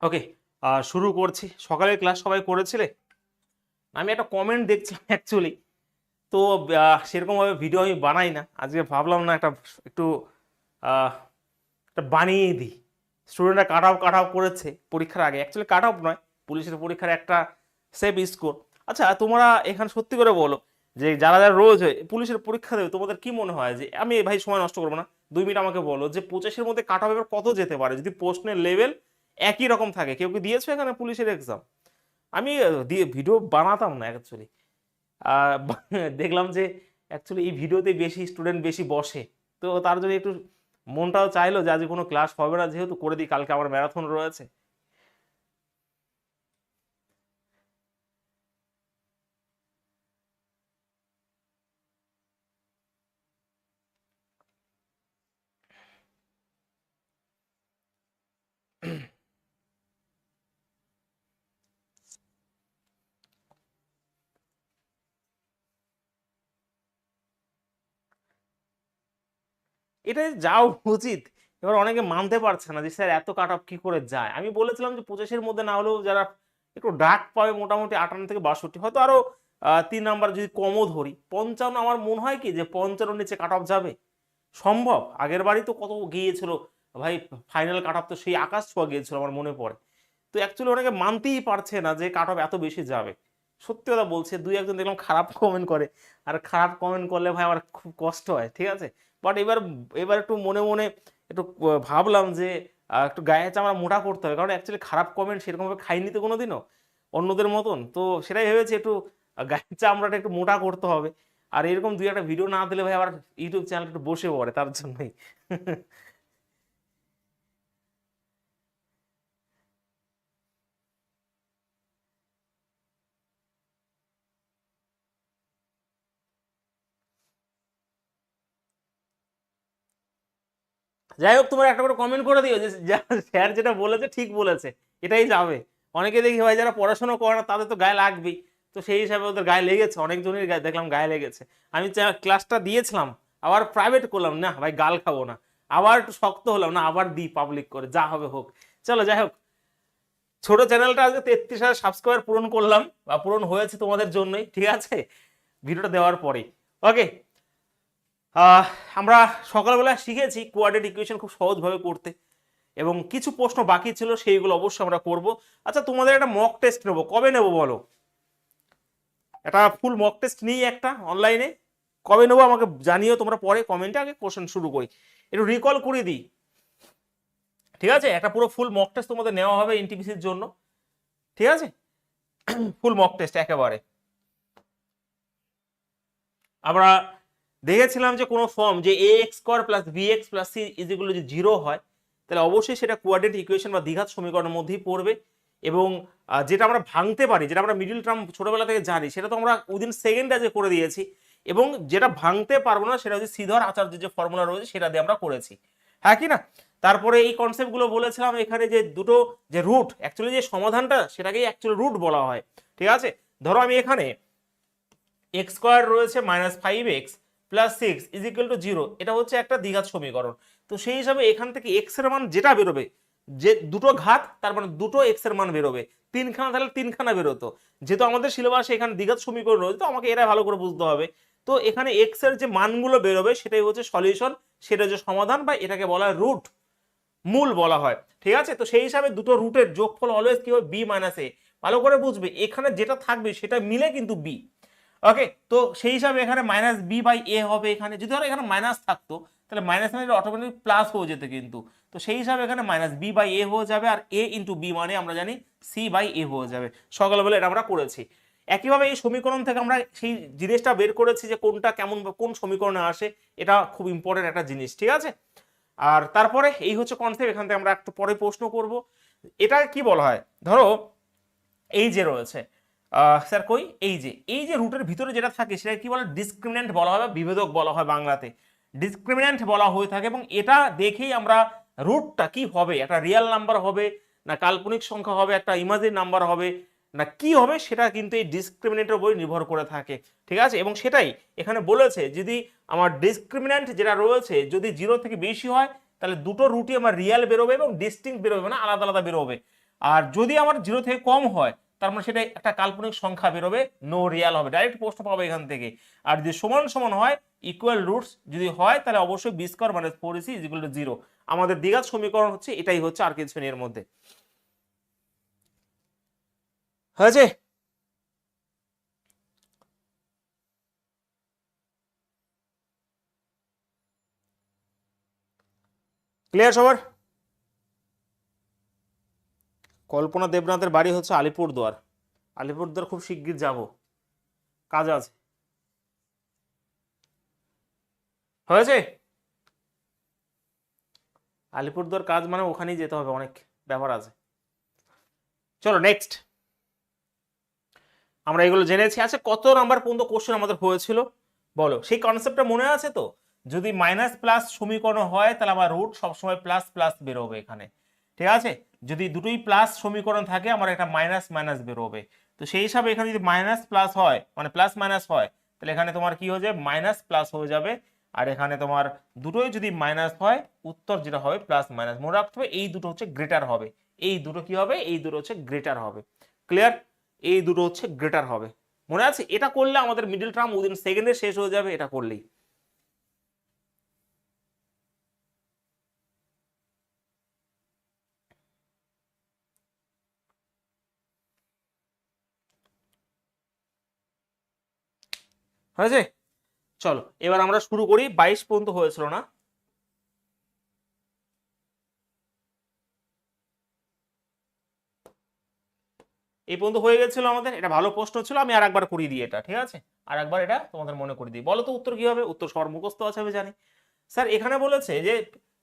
ওকে, শুরু করছি। সকালের ক্লাস সবাই করেছিলে? আমি একটা কমেন্ট দেখছিলাম অ্যাকচুয়ালি। তো সেরকমভাবে ভিডিও আমি বানাই না, আজকে ভাবলাম না একটু আহ, একটা বানিয়ে দিই। স্টুডেন্টরা কাট আউট করেছে পরীক্ষার আগে, অ্যাকচুয়ালি কাট আউট নয়, পুলিশের পরীক্ষার একটা সেভ স্কোর। আচ্ছা, তোমরা এখানে সত্যি করে বলো যে যারা যারা রোজ পুলিশের পরীক্ষা দেবে, তোমাদের কি মনে হয় যে, আমি ভাই সময় নষ্ট করবো না, 2 মিনিট আমাকে বলো যে 25-এর মধ্যে কাট অফ এবার কত যেতে পারে যদি প্রশ্নের লেভেল একই রকম থাকে? কেউ কি দিয়েছো এখানে পুলিশের এক্সাম? আমি দিয়ে ভিডিও বানাতাম না অ্যাকচুয়ালি। দেখলাম যে অ্যাকচুয়ালি এই ভিডিওতে বেশি স্টুডেন্ট বেশি বসে, তো তার জন্য একটু মনটাও চাইলো যে আজকে কোনো ক্লাস হবে না, যেহেতু করে দিই, কালকে আমার ম্যারাথন রয়েছে। এটাই যাও উচিত। এবার অনেকে মানতে পারছে না যে স্যার এত কাট অফ কি করে যায়। আমি বলেছিলাম যে 25-এর মধ্যে না হলেও যারা একটু ডাক পাবে মোটামুটি 58 থেকে 62, হয়তো আরো 3 নাম্বার যদি কমও ধরি 55, আমার মনে হয় কি যে 55 নিচে কাট অফ যাবে সম্ভব? আগের বারই তো কত গিয়েছিল ভাই, ফাইনাল কাট অফ তো সেই আকাশ ছোঁয়া গিয়েছিল আমার মনে পড়ে। তো অ্যাকচুয়ালি অনেকে মানতেই পারছে না যে কাট অফ এত বেশি যাবে। সত্যি কথা বলছে, 2-1 জন দেখলাম খারাপ কমেন্ট করে, আর খারাপ কমেন্ট করলে ভাই আমার খুব কষ্ট হয়, ঠিক আছে। বাট এবার এবার একটু মনে মনে একটু ভাবলাম যে একটু গায়ে চামড়া মোটা করতে হবে, কারণ অ্যাকচুয়ালি খারাপ কমেন্ট সেরকমভাবে খাইনি তো কোনোদিনও অন্যদের মতন। তো সেটাই ভেবেছি একটু গায়ের চামড়াটা একটু মোটা করতে হবে। আর এরকম 2-একটা ভিডিও না দিলে ভাই আবার ইউটিউব চ্যানেল একটু বসে পড়ে, তার জন্যই। যাই হোক, তোমরা একটা করে কমেন্ট করে দিও যে স্যার যেটা বলেছে ঠিক বলেছে, এটাই যাবে। অনেকে দেখি ভাই যারা পড়াশোনা করে না তাদের তো গায়ে লাগবেই, তো সেই হিসাবে ওদের গায়ে লেগেছে, অনেকজনের দেখলাম গায়ে লেগেছে। আমি ক্লাসটা দিয়েছিলাম, আবার প্রাইভেট করলাম না ভাই, গাল খাবো না, আবার একটু শক্ত হলাম না, আবার দিই পাবলিক করে, যা হবে হোক। চলো যাই হোক, ছোট চ্যানেলটা আজকে 33,000 সাবস্ক্রাইবার পূরণ করলাম, বা পূরণ হয়েছে তোমাদের জন্যই, ঠিক আছে, ভিডিওটা দেওয়ার পরে। ওকে, আহ, আমরা সকালবেলা শিখেছি কোয়াড্রেটিক ইকুয়েশন খুব সহজভাবে করতে, এবং কিছু প্রশ্ন বাকি ছিল, সেইগুলো অবশ্যই আমরা করব। আচ্ছা, তোমাদের একটা মক টেস্ট নেবো, কবে নেবো বলো? একটা ফুল মক টেস্ট নিই একটা অনলাইনে, কবে নেবো আমাকে জানিও তোমরা পরে কমেন্টে, আগে কোশ্চেন শুরু করি, একটু রিকল করে দিই। ঠিক আছে, একটা পুরো ফুল মক টেস্ট তোমাদের নেওয়া হবে এনটিপিসির জন্য, ঠিক আছে, ফুল মক টেস্ট একেবারে। আমরা দেখেছিলাম যে কোনো ফর্ম যে a x square plus b x plus c is equal to 0 হয়, তাহলে অবশ্যই সেটা কোয়াড্রেটিক ইকুয়েশন বা দ্বিঘাত সমীকরণের মধ্যেই পড়বে। এবং যেটা আমরা ভাঙতে পারি, যেটা আমরা মিডিল টার্ম ছোটবেলা থেকে জানি, সেটা তো আমরা উইদিন সেকেন্ডে যে করে দিয়েছি। এবং যেটা ভাঙতে পারবো না সেটা হচ্ছে শ্রীধর আচার্যের যে ফর্মুলা রয়েছে সেটা দিয়ে আমরা করেছি, হ্যাঁ কি না? তারপরে এই কনসেপ্টগুলো বলেছিলাম এখানে, যে দুটো যে রুট, অ্যাকচুয়ালি যে সমাধানটা সেটাকেই অ্যাকচুয়ালি রুট বলা হয়, ঠিক আছে। ধরো আমি এখানে এক্স স্কোয়ার রয়েছে -5x plus 6 is equal to 0, এটা হচ্ছে একটা দ্বিঘাত সমীকরণ। তো সেই হিসাবে এখান থেকে এক্স এর মান যেটা বেরোবে, যে দুটো ঘাত তার মানে দুটো এক্স এর মান বেরোবে, 3খানা তাহলে 3খানা বেরোতো। যেহেতু আমাদের সিলেবাসে এখানে দ্বিঘাত সমীকরণ রয়েছে, তো আমাকে এটা ভালো করে বুঝতে হবে। তো এখানে এক্স এর যে মানগুলো বেরোবে সেটাই হচ্ছে সলিউশন, সেটা হচ্ছে সমাধান, বা এটাকে বলা হয় রুট, মূল বলা হয়, ঠিক আছে। তো সেই হিসাবে দুটো রুটের যোগফল অলওয়েজ কি হবে, বি মাইনাস এ। ভালো করে বুঝবে, এখানে যেটা থাকবে সেটা মিলে কিন্তু বি। ওকে, তো সেই হিসাবে এখানে মাইনাস বি বাই এ হবে। এখানে যদি ধরো এখানে মাইনাস থাকতো, তাহলে মাইনাস মানে অটোমেটিক প্লাস হয়ে যেত কিন্তু। তো সেই হিসাবে এখানে মাইনাস বি বাই এ হয়ে যাবে, আর এ ইন্টু বি মানে আমরা জানি সি বাই এ হয়ে যাবে। সকালবেলা এটা আমরা করেছি। একইভাবে এই সমীকরণ থেকে আমরা সেই জিনিসটা বের করেছি যে কোনটা কেমন কোন সমীকরণে আসে, এটা খুব ইম্পর্টেন্ট একটা জিনিস, ঠিক আছে। আর তারপরে এই হচ্ছে কনসেপ্ট, এখান থেকে আমরা একটু পরে প্রশ্ন করব। এটা কি বলা হয়, ধরো এই যে রয়েছে, স্যার কই, এই যে রুটের ভিতরে যেটা থাকে সেটা কি বলে, ডিসক্রিমিন্যান্ট বলা হয় বা বিভেদক বলা হয় বাংলাতে, ডিসক্রিমিন্যান্ট বলা হয়ে থাকে। এবং এটা দেখেই আমরা রুটটা কি হবে, একটা রিয়েল নাম্বার হবে না কাল্পনিক সংখ্যা হবে, একটা ইমাজিন নাম্বার হবে না কি হবে, সেটা কিন্তু এই ডিসক্রিমিনেন্টের উপর নির্ভর করে থাকে, ঠিক আছে। এবং সেটাই এখানে বলেছে, যদি আমার ডিসক্রিমিন্যান্ট যেটা রয়েছে যদি 0 থেকে বেশি হয়, তাহলে দুটো রুটই আমার রিয়েল বেরোবে এবং ডিস্টিংক্ট বেরোবে, মানে আলাদা আলাদা বেরোবে। আর যদি আমার 0 থেকে কম হয় তার মানে সেটা একটা কাল্পনিক সংখ্যা বেরোবে, নো রিয়াল হবে, ডাইরেক্ট প্রশ্ন পাবো এখান থেকে। আর যদি সমান সমান হয়, ইকুয়াল রুটস যদি হয়, তাহলে অবশ্যই B square minus 4ac is equal to 0। আমাদের দ্বিঘাত সমীকরণ হচ্ছে এটাই, হচ্ছে আর কিছু নেই এর মধ্যে। হয়েছে? ক্লিয়ার সবার? কল্পনা দেবনাথের বাড়ি হচ্ছে আলিপুরদুয়ার। আলিপুরদুয়ার খুব শিগগির যাব, কাজ আছে। হয়েছে? আলিপুরদুয়ার কাজ মানে ওখানেই যেতে হবে, অনেক ব্যাপার আছে। চলো নেক্সট, আমরা এগুলো জেনেছি। আচ্ছা, কত নাম্বার পর্যন্ত কোশ্চেন আমাদের হয়েছিল বলো, সেই কনসেপ্টটা মনে আছে তো? যদি মাইনাস প্লাস সমীকরণ হয় তাহলে আমার রুট সবসময় প্লাস প্লাস বেরোবে এখানে, ঠিক আছে? যদি দুটোই প্লাস সমীকরণ থাকে আমার একটা মাইনাস মাইনাস বেরোবে। তো সেই হিসাবে এখানে যদি মাইনাস প্লাস হয়, মানে প্লাস মাইনাস হয়, তাহলে এখানে তোমার কি হয়ে যাবে, মাইনাস প্লাস হয়ে যাবে। আর এখানে তোমার দুটোই যদি মাইনাস হয়, উত্তর যেটা হবে প্লাস মাইনাস। মনে রাখতে হবে এই দুটো হচ্ছে গ্রেটার হবে, এই দুটো কি হবে, এই দুটো হচ্ছে গ্রেটার হবে। ক্লিয়ার? এই দুটো হচ্ছে গ্রেটার হবে, মনে আছে? এটা করলে আমাদের মিডল টার্ম উইদিন সেকেন্ডে শেষ হয়ে যাবে, এটা করলেই। হয়েছে? চলো এবার আমরা শুরু করি। 22 পর্যন্ত হয়েছিল না? এই পর্যন্ত হয়ে গেছিল আমাদের, এটা ভালো প্রশ্ন ছিল, আমি আর একবার করিয়ে দিই এটা, ঠিক আছে? আর একবার এটা তোমাদের মনে করে দিই। বলো তো উত্তর কি হবে? উত্তর সবার মুখস্থ আছে আমি জানি। স্যার এখানে বলেছে যে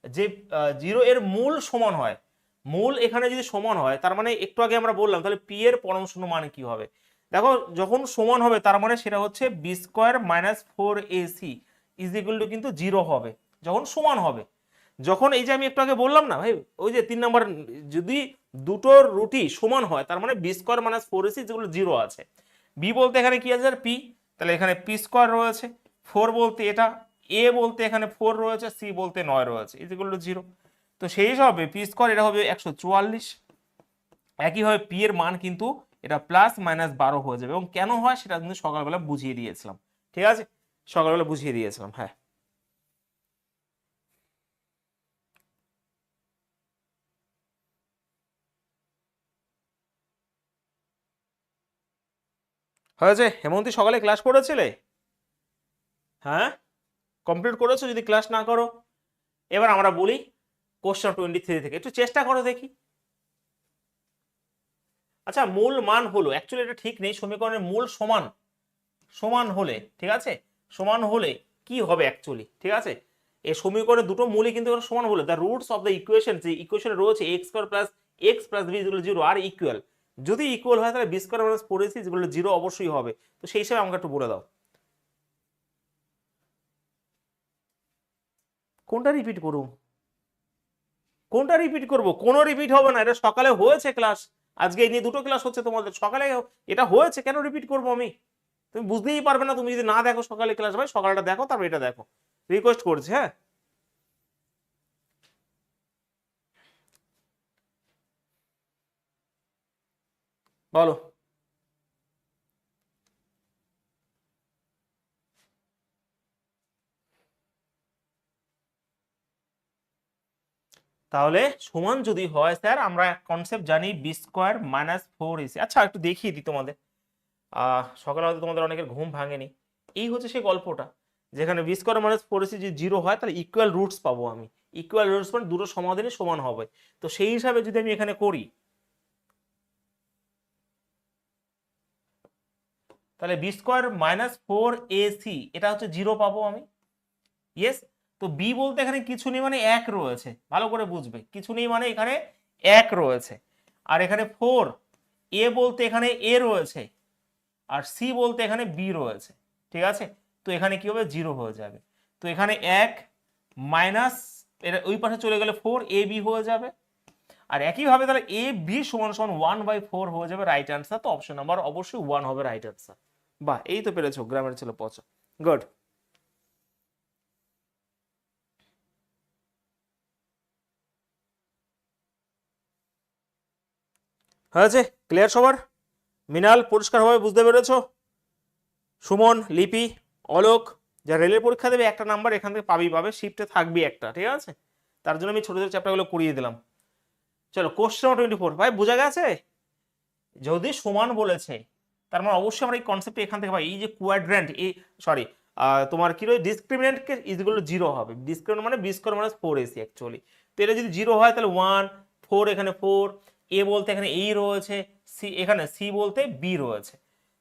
যে 0 এর মূল সমান হয়, মূল এখানে যদি সমান হয় তার মানে একটু আগে আমরা বললাম, তাহলে পি এর পরম শূন্য মানে কি হবে? দেখো, যখন সমান হবে তার মানে সেটা হচ্ছে B square minus 4ac is equal to কিন্তু 0 হবে যখন সমান হবে। যখন এই যে আমি একটু আগে বললাম না ভাই, ওই যে 3 নাম্বার, যদি দুটোর রুটই সমান হয় তার মানে বি স্কোয়ার মাইনাস 4ac যেগুলো 0 আছে। বি বলতে এখানে কি আছে, পি, তাহলে এখানে পি স্কোয়ার রয়েছে। 4 বলতে এটা, এ বলতে এখানে 4 রয়েছে, সি বলতে 9 রয়েছে, ইজ ইকুয়াল টু 0। তো সেই হিসাবে পি স্কোয়ার এটা হবে 144। একইভাবে পি এর মান কিন্তু এটা প্লাস মাইনাস 12 হয়ে যাবে। এবং কেন হয় সেটা কিন্তু সকালবেলা বুঝিয়ে দিয়েছিলাম, ঠিক আছে? সকালবেলা বুঝিয়ে দিয়েছিলাম, হ্যাঁ। হয়েছে? হেমন্তী সকালে ক্লাস করেছিলে? হ্যাঁ, কমপ্লিট করেছো? যদি ক্লাস না করো, এবার আমরা বলি কোশ্চেন 23 থেকে, একটু চেষ্টা করো দেখি। আচ্ছা, মূল মান হলো, অ্যাকচুয়ালি এটা ঠিক নেই, সমীকরণের মূল সমান সমান হলে, ঠিক আছে? সমান হলে কি হবে অ্যাকচুয়ালি, ঠিক আছে? এই সমীকরণের দুটো মূলই কিন্তু সমান হলে the roots of the equation, যে ইকুয়েশনে রয়েছে X square plus X plus B equal 0 আর ইকুয়াল, যদি ইকুয়াল হয় তাহলে B square minus 4ac equal 0 অবশ্যই হবে। তো সেই হিসাবে আমাকে একটু বলে দাও কোনটা রিপিট করব, কোনটা রিপিট করব? কোনো রিপিট হবে না, এটা সকালে হয়েছে ক্লাস, আজকে এই নিয়ে দুটো ক্লাস হচ্ছে তোমাদের, সকালে এটা হয়েছে, কেন রিপিট করব আমি? তুমি বুঝতেই পারবে না তুমি যদি না দেখো সকালে ক্লাস। ভাই সকালটা দেখো, তারপর এটা দেখো, রিকোয়েস্ট করছি, হ্যাঁ। বলো। তাহলে সমান যদি হয় স্যার, আমরা কনসেপ্ট জানি বি স্কোয়ার মাইনাস 4ac। আচ্ছা একটু দেখিয়ে দিই তোমাদের, সকালে হয়তো তোমাদের অনেকের ঘুম ভাঙেনি। এই হচ্ছে সেই গল্পটা, যেখানে বি স্কোয়ার মাইনাস 4ac যদি 0 হয় তাহলে ইকুয়াল রুটস পাবো আমি। ইকুয়াল রুটস মানে দুটো সমাধানই সমান হবে। তো সেই হিসাবে যদি আমি এখানে করি, তাহলে বি স্কোয়ার মাইনাস 4ac এটা হচ্ছে 0 পাবো আমি। ইয়েস। তো বি বলতে এখানে কিছু নেই মানে 1 রয়েছে, ভালো করে বুঝবে, কিছু নেই মানে এখানে 1 রয়েছে। আর এখানে 4, এ বলতে এখানে এ রয়েছে, আর সি বলতে এখানে বি রয়েছে, ঠিক আছে? তো এখানে কি হবে, 0 হয়ে যাবে। তো এখানে 1 মাইনাস, এটা ওই পাশে চলে গেলে 4 এ বি হয়ে যাবে। আর একইভাবে তাহলে এ বি সমান সমান 1/4 হয়ে যাবে রাইট অ্যান্সার। তো অপশন নাম্বার অবশ্যই 1 হবে রাইট অ্যান্সার। বাহ, এই তো পেরেছো, গ্রামের ছেলে পচা, গুড। হয়েছে? ক্লিয়ার সবার? মৃণাল পরিষ্কারভাবে বুঝতে পেরেছো? সুমন, লিপি, অলোক, যা রেলের পরীক্ষা দেবে একটা নাম্বার এখান থেকে পাবে, শিফটে থাকবে একটা, ঠিক আছে? তার জন্য আমি ছোট ছোট চ্যাপ্টারগুলো করিয়ে দিলাম। চলো কোশ্চেন 24, ভাই বোঝা গেছে? যদি সমান বলেছে তার মানে অবশ্যই আমরা এই কনসেপ্ট এখান থেকে পাই, এই যে কোয়াড্র্যান্ট, এই সরি তোমার কি রয়েছে ডিসক্রিমিনেন্টকে ইজগুলো 0 হবে, ডিসক্রিমিনেন্ট মানে B square minus 4ac actually. তো এটা যদি 0 হয় তাহলে 1 4 এখানে 4, এ বলতে এখানে এই রয়েছে, সি এখানে সি বলতে বি রয়েছে।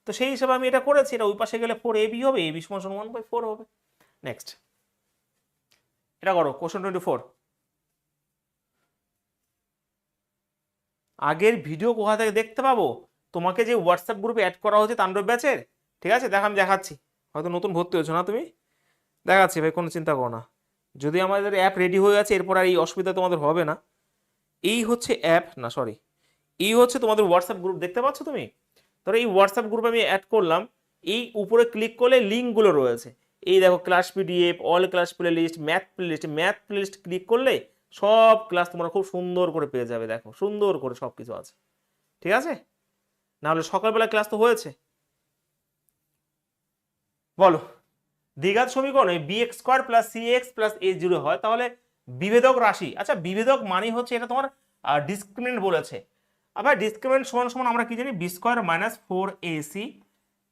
তো সেই হিসাবে আমি এটা করেছি, এটা ওই পাশে গেলে 4ab হবে, ab সমান 1/4 হবে। নেক্সট এটা করো কোশ্চেন 24। আগের ভিডিও কোথা থেকে দেখতে পাবো? তোমাকে যে হোয়াটসঅ্যাপ গ্রুপে অ্যাড করা হয়েছে তাণ্ডব ব্যাচের, ঠিক আছে? দেখো আমি দেখাচ্ছি, হয়তো নতুন ভর্তি হয়েছো না তুমি, দেখাচ্ছি ভাই, কোনো চিন্তা করো না। যদি আমাদের অ্যাপ রেডি হয়ে আছে এরপর আর এই অসুবিধা তোমাদের হবে না। এই হচ্ছে অ্যাপ, না সরি, এই হচ্ছে তোমাদের হোয়াটসঅ্যাপ গ্রুপ, দেখতে পাচ্ছ তুমি? ধরো এই হোয়াটসঅ্যাপ গ্রুপে আমি অ্যাড করলাম, এই উপরে ক্লিক করলে লিঙ্কগুলো রয়েছে, এই দেখো class PDF, all class play list, math play list click করলে সব ক্লাস তোমরা খুব সুন্দর করে পেয়ে যাবে, দেখো সুন্দর করে সব কিছু আছে, ঠিক আছে? নাহলে সকালবেলা ক্লাস তো হয়েছে। বলো, দ্বিঘাত সমীকরণে bx square plus cx plus a0 হয় তাহলে বিভেদক রাশি, আচ্ছা বিভেদক মানে হচ্ছে এটা তোমার ডিসক্রিমিনেন্ট বলেছে। আবার ডিসক্রিমিনেন্ট সমান সমান আমরা কি জানি, বি স্কয়ার মাইনাস 4ac,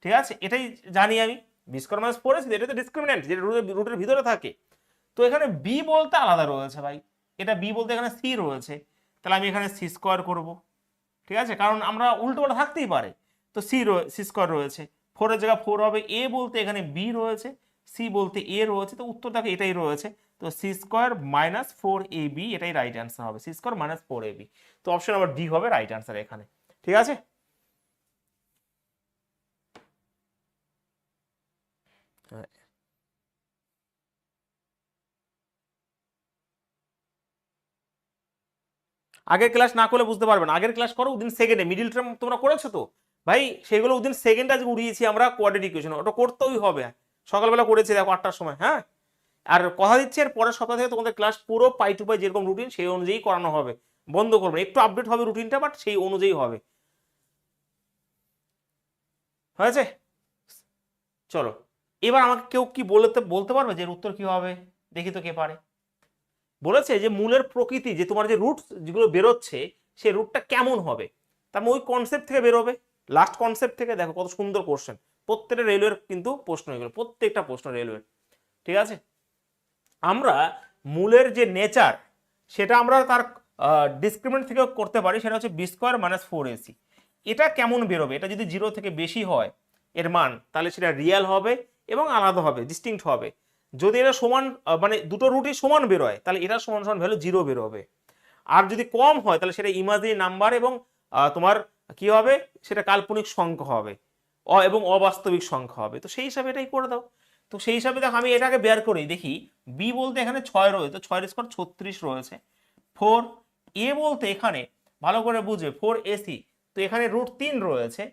ঠিক আছে? এটাই জানি আমি, বি স্কয়ার মাইনাস 4ac, এটা তো ডিসক্রিমিনেন্ট যেটা রুটের ভিতরে থাকে। তো এখানে বি বলতে আলাদা রয়েছে ভাই, এটা বি বলতে এখানে সি রয়েছে, তাহলে আমি এখানে সি স্কয়ার করবো, ঠিক আছে? কারণ আমরা উল্টো পাল্টা থাকতেই পারে। তো সি স্কয়ার রয়েছে, 4 এর জায়গায় 4 হবে, এ বলতে এখানে বি রয়েছে, সি বলতে এ রয়েছে, তো উত্তর দেখো এটাই রয়েছে। তো সি স্কয়ার মাইনাস 4ab এটাই রাইট অ্যান্সার হবে, সি স্কয়ার মাইনাস 4ab। তো অপশন নাম্বার ডি হবে রাইট অ্যান্সার এখানে, ঠিক আছে? আগের ক্লাস না করলে বুঝতে পারবে না, আগের ক্লাস করো ওদিন সেকেন্ডে, মিডিল টার্ম তোমরা করেছো তো ভাই, সেগুলো ওদিন সেকেন্ডে আজকে উড়িয়েছি আমরা কোয়াড্রেটিক ইকুয়েশন, ওটা করতেই হবে। সকালবেলা করেছি দেখো 8টার সময়, হ্যাঁ? আর কথা দিচ্ছি এর পরের সপ্তাহ থেকে তোমাদের ক্লাস পুরো পাই টু পাই যেরকম রুটিন সেই অনুযায়ী করানো হবে, বন্ধ করবে, একটু আপডেট হবে রুটিনটা, বাট সেই অনুযায়ী হবে, হয়েছে? চলো এবার আমাকে কেউ কি বলতে পারবে যে এর উত্তর কি হবে? দেখি তো কে পারে। বলেছে যে মূলের প্রকৃতি, যে তোমার যে রুট যেগুলো বেরোচ্ছে সেই রুটটা কেমন হবে, তার মানে ওই কনসেপ্ট থেকে বেরোবে, লাস্ট কনসেপ্ট থেকে। দেখো কত সুন্দর কোশ্চেন, প্রত্যেকটা রেলওয়ের কিন্তু প্রশ্ন, এগুলো প্রত্যেকটা প্রশ্ন রেলওয়ের, ঠিক আছে? আমরা মূলের যে নেচার সেটা আমরা তার ডিসক্রিমিনেন্ট থেকে করতে পারি, সেটা হচ্ছে বি স্কোয়ার মাইনাস 4ac। এটা কেমন বেরোবে, এটা যদি 0 থেকে বেশি হয় এর মান, তাহলে সেটা রিয়াল হবে এবং আলাদা হবে, ডিস্টিংক্ট হবে। যদি এটা সমান মানে দুটো রুটই সমান বেরোয় তাহলে এটা সমান সমান ভ্যালু 0 বেরোবে। আর যদি কম হয় তাহলে সেটা ইমাজিনারি নাম্বার এবং তোমার কি হবে, সেটা কাল্পনিক সংখ্যা হবে, এবং অবাস্তবিক সংখ্যা হবে। তো সেই হিসাবে এটাই করে দাও। তো সেই হিসাবে দেখো আমি এটাকে বের করি, দেখি বি বলতে এখানে 6 রয়েছে, তো 6 স্কোয়ার 36 রয়েছে। 4 এ বলতে এখানে ভালো করে বুঝবে 4ac, তো এখানে রুট 3 রয়েছে।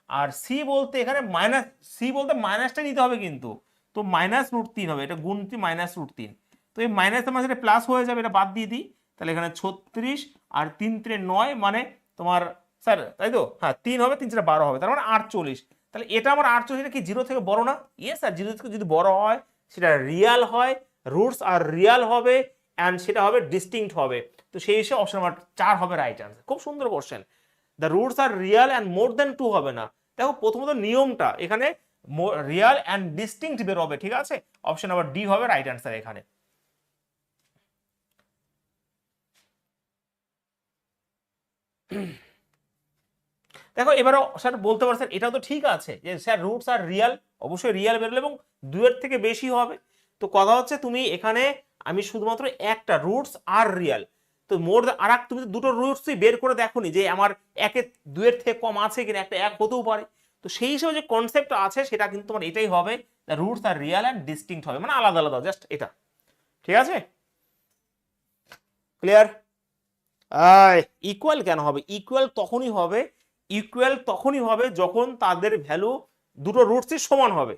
আর সি বলতে এখানে মাইনাস, সি বলতে মাইনাসটা নিতে হবে কিন্তু, তো মাইনাস রুট 3 হবে, এটা গুণটি মাইনাস রুট 3। তো এই মাইনাস আমার সাথে প্লাস হয়ে যাবে, এটা বাদ দিয়ে দিই, তাহলে এখানে 36 আর 3 3 9 মানে তোমার স্যার তাই তো, হ্যাঁ 3 হবে, 3 4 12 হবে, তার মানে 48। তাহলে এটা আমার 48, এটা কি 0 থেকে বড় না? ইয়েস স্যার, 0 থেকে যদি বড় হয় সেটা রিয়াল হয়, রুটস আর রিয়াল হবে, অ্যান্ড সেটা হবে ডিস্টিংক্ট হবে। তো সেই হিসেবে অপশন নাম্বার 4 হবে রাইট অ্যান্সার। খুব সুন্দর question. The roots are real and more than 2 হবে না। দেখো প্রথমত নিয়মটা এখানে রিয়াল অ্যান্ড ডিস্টিংক্ট বেরোবে, ঠিক আছে? অপশন নাম্বার ডি হবে রাইট অ্যান্সার এখানে। দেখো এবারও স্যার বলতে পারছেন এটাও তো ঠিক আছে যে স্যার রুটস আর রিয়াল, অবশ্যই রিয়াল বেরোলে এবং 2 এর থেকে বেশি হবে। তো কথা হচ্ছে তুমি এখানে আমি শুধুমাত্র একটা রুটস আর রিয়াল, তো মোর আর এক তুমি দুটো রুটসই বের করে দেখোনি যে আমার 2 এর থেকে কম আছে কিনা, একটা 1 হতেও পারে। তো সেই হিসেবে যে কনসেপ্ট আছে সেটা কিন্তু তোমার এটাই হবে, roots are real and distinct হবে, মানে আলাদা আলাদা, জাস্ট এটা, ঠিক আছে? ক্লিয়ার? ইকুয়াল কেন হবে? ইকুয়াল তখনই হবে যখন তাদের ভ্যালু দুটো রুটসই সমান হবে।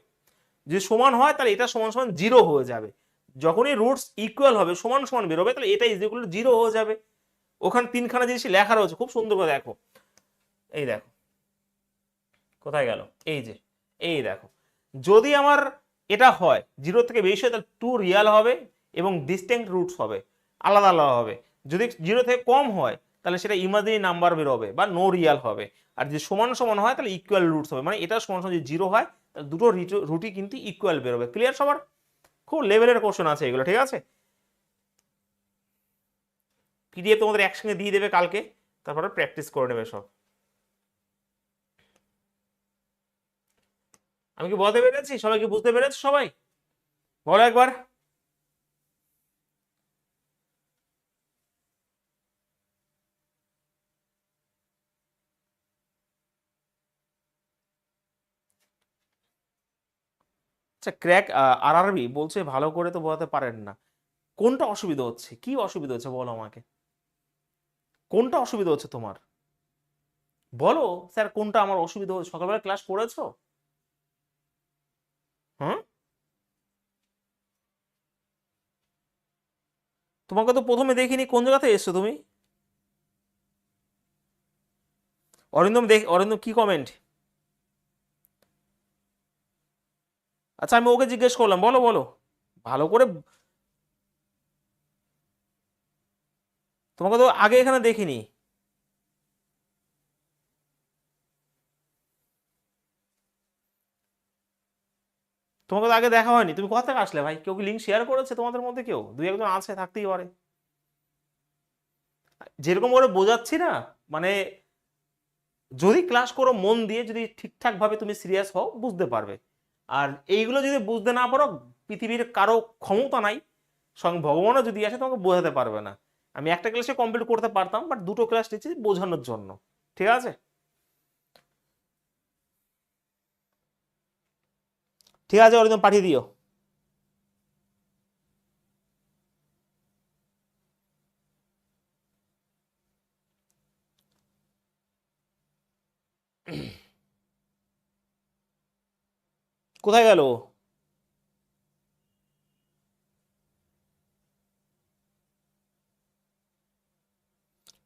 যদি সমান হয় তাহলে এটা সমান সমান 0 হয়ে যাবে। যখনই রুটস ইকুয়াল হবে, সমান সমান বেরোবে, তাহলে এটা ইজ ইকুয়াল টু 0 হয়ে যাবে। ওখানে 3খানা জিনিস লেখা রয়েছে, খুব সুন্দর করে দেখো। এই দেখো কোথায় গেল, এই যে এই দেখো, যদি আমার এটা হয় 0 থেকে বেশি হয় তাহলে 2 রিয়াল হবে এবং ডিস্টিংক্ট রুটস হবে, আলাদা আলাদা হবে। যদি 0 থেকে কম হয় তাহলে সেটা ইমাজিনারি নাম্বার বেরোবে বা নো রিয়াল হবে। আর যদি সমান সমান হয় তাহলে ইকুয়াল রুটস হবে, মানে এটা সমান সমান যদি 0 হয় তাহলে দুটো রুটই কিন্তু ইকুয়াল বেরোবে। ক্লিয়ার সবার? খুব লেভেলের কোশ্চেন আছে এগুলো, ঠিক আছে? পিডিএফ তোমাদের একসঙ্গে দিয়ে দেবে কালকে, তারপরে প্র্যাকটিস করে নেবে সব। আমি কি বলতে পেরেছি? সবাই কি বুঝতে পেরেছো? সবাই বলো একবার। আচ্ছা, ক্র্যাক আরআরবি বলছে ভালো করে তো বোঝাতে পারেন না। কোনটা অসুবিধা হচ্ছে, কি অসুবিধা হচ্ছে বলো আমাকে, কোনটা অসুবিধা হচ্ছে তোমার? বলো স্যার কোনটা আমার অসুবিধা হচ্ছে। সকালবেলা ক্লাস করেছো? হ্যাঁ, তোমাকে তো প্রথমে দেখিনি, কোন জায়গাতে এসছো তুমি? অরিন্দম অরিন্দম কি কমেন্ট? আচ্ছা আমি ওকে জিজ্ঞেস করলাম, বলো বলো ভালো করে। তোমাকে তো আগে এখানে দেখিনি। তোমাকে তো আগে দেখা হয়নি, তুমি কোথা থেকে আসলে ভাই? কেউ কি লিঙ্ক শেয়ার করেছে তোমাদের মধ্যে? কেউ দুই একজন আছে, থাকতেই পারে। যেরকম করে বোঝাচ্ছি না, মানে যদি ক্লাস করো মন দিয়ে, যদি ঠিকঠাক ভাবে তুমি সিরিয়াস হও, বুঝতে পারবে। আর এইগুলো যদি বুঝতে না পারো, পৃথিবীর কারো ক্ষমতা নাই, স্বয়ং ভগবানও যদি আসে তোমাকে বোঝাতে পারবে না। আমি একটা ক্লাসে কমপ্লিট করতে পারতাম, বাট দুটো ক্লাস নিচ্ছি বোঝানোর জন্য। ঠিক আছে, ঠিক আছে, ওর পাঠিয়ে দিও। কোথায় গেল?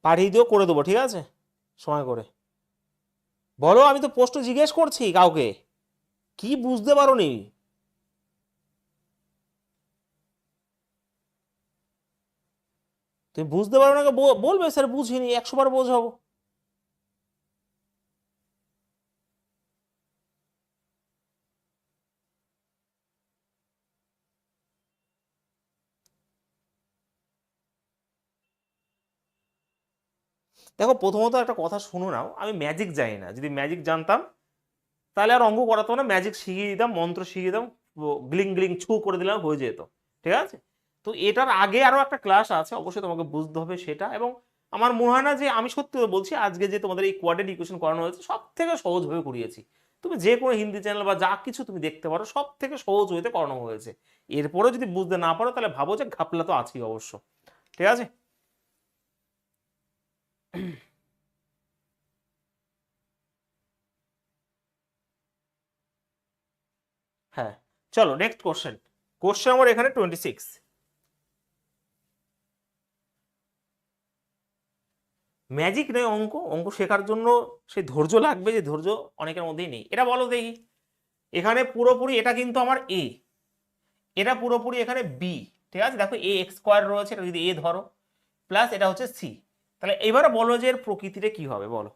পাঠিয়ে দিও, করে দেবো, ঠিক আছে, সময় করে। বলো, আমি তো প্রশ্ন জিজ্ঞেস করছি কাউকে, কি বুঝতে পারো নি? তুমি বুঝতে পারো না, বলবে স্যার বুঝিনি, 100 বার বোঝাবো। দেখো প্রথমত একটা কথা শুনো নাও, আমি ম্যাজিক জানি না। যদি ম্যাজিক জানতাম তাহলে আর অঙ্ক করাতো না, ম্যাজিক শিখিয়ে দিতাম, মন্ত্র শিখিয়ে দিতাম, গ্লিং গ্লিং ছু করে দিলাম, হয়ে যেত। ঠিক আছে, তো এটার আগে আরো একটা ক্লাস আছে, অবশ্যই তোমাকে বুঝতে হবে সেটা। এবং আমার মনে হয় না যে, আমি সত্যি করে বলছি, আজকে যে তোমাদের এই কোয়াড্রেটিক ইকুয়েশন করানো হয়েছে সব থেকে সহজ ভাবে করিয়েছি। তুমি যে কোনো হিন্দি চ্যানেল বা যা কিছু তুমি দেখতে পারো, সব থেকে সহজ হইতে করানো হয়েছে। এরপরে যদি বুঝতে না পারো তাহলে ভাবো যে ঘাপলা তো আছেই অবশ্য। ঠিক আছে, হ্যাঁ, চলো নেক্সট কোশ্চেন। কোশ্চেন আমার এখানে 26। ম্যাজিক নয়, অঙ্ক। অঙ্ক শেখার জন্য সেই ধৈর্য লাগবে, যে ধৈর্য অনেকের মধ্যেই নেই। এটা বলো দেখি, এখানে পুরোপুরি এটা কিন্তু আমার এ, এটা পুরোপুরি এখানে বি। ঠিক আছে, দেখো এ এক্স স্কোয়ার রয়েছে, এটা যদি এ ধরো, প্লাস এটা হচ্ছে সি। তাহলে এবারে বলো যে এর প্রকৃতিটা কি হবে, বলো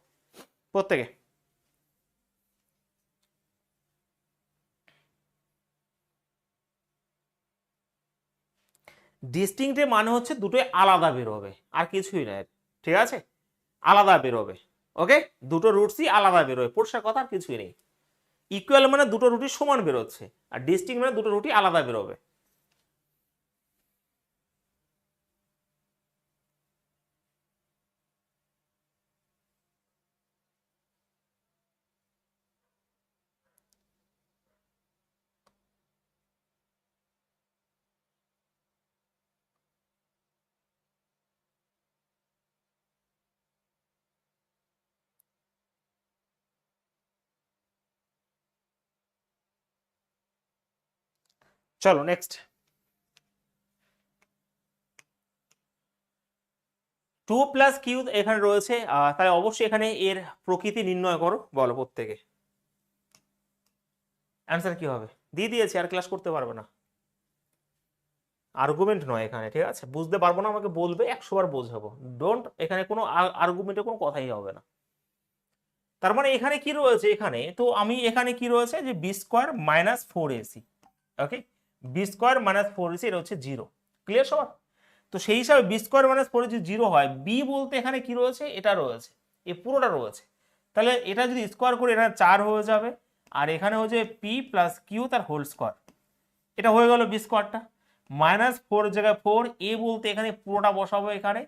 প্রত্যেকে। ডিস্টিংক্টের মানে হচ্ছে দুটোই আলাদা বেরোবে, আর কিছুই নয়। ঠিক আছে, আলাদা বেরোবে। ওকে, দুটো রুটসই আলাদা বেরোবে, পরিষ্কার কথা, আর কিছুই নেই। ইকুয়াল মানে দুটো রুটি সমান বেরোচ্ছে, আর ডিস্টিংক্ট মানে দুটো রুটি আলাদা বেরোবে। চলো নেক্সট। টু প্লাস কিউ এখানে রয়েছে, তাহলে অবশ্যই এখানে এর প্রকৃতি নির্ণয় করো, বলো প্রত্যেকে অ্যান্সার কি হবে। দিয়ে দিয়েছি, আর ক্লাস করতে পারবে না, আর্গুমেন্ট নয় এখানে, ঠিক আছে? বুঝতে পারবো না আমাকে বলবে, 100 বার বোঝাবো, ডোন্ট, এখানে কোনো আর্গুমেন্টের কোনো কথাই হবে না। তার মানে এখানে কি রয়েছে, এখানে তো আমি এখানে কি রয়েছে যে বি স্কোয়ার মাইনাস 4ac, ওকে, বি স্কোয়ার মাইনাস 4ac এটা হচ্ছে 0, ক্লিয়ার সবার? তো সেই হিসাবে বি স্কোয়ার মাইনাস 4 যদি 0 হয়, বি বলতে এখানে কি রয়েছে, এটা রয়েছে, এই পুরোটা রয়েছে, তাহলে এটা যদি স্কোয়ার করে এখানে 4 হয়ে যাবে, আর এখানে হচ্ছে পি প্লাস কিউ তার হোল স্কোয়ার, এটা হয়ে গেল বি স্কোয়ারটা। মাইনাস 4 জায়গায় 4, এ বলতে এখানে পুরোটা বসাবো এখানে,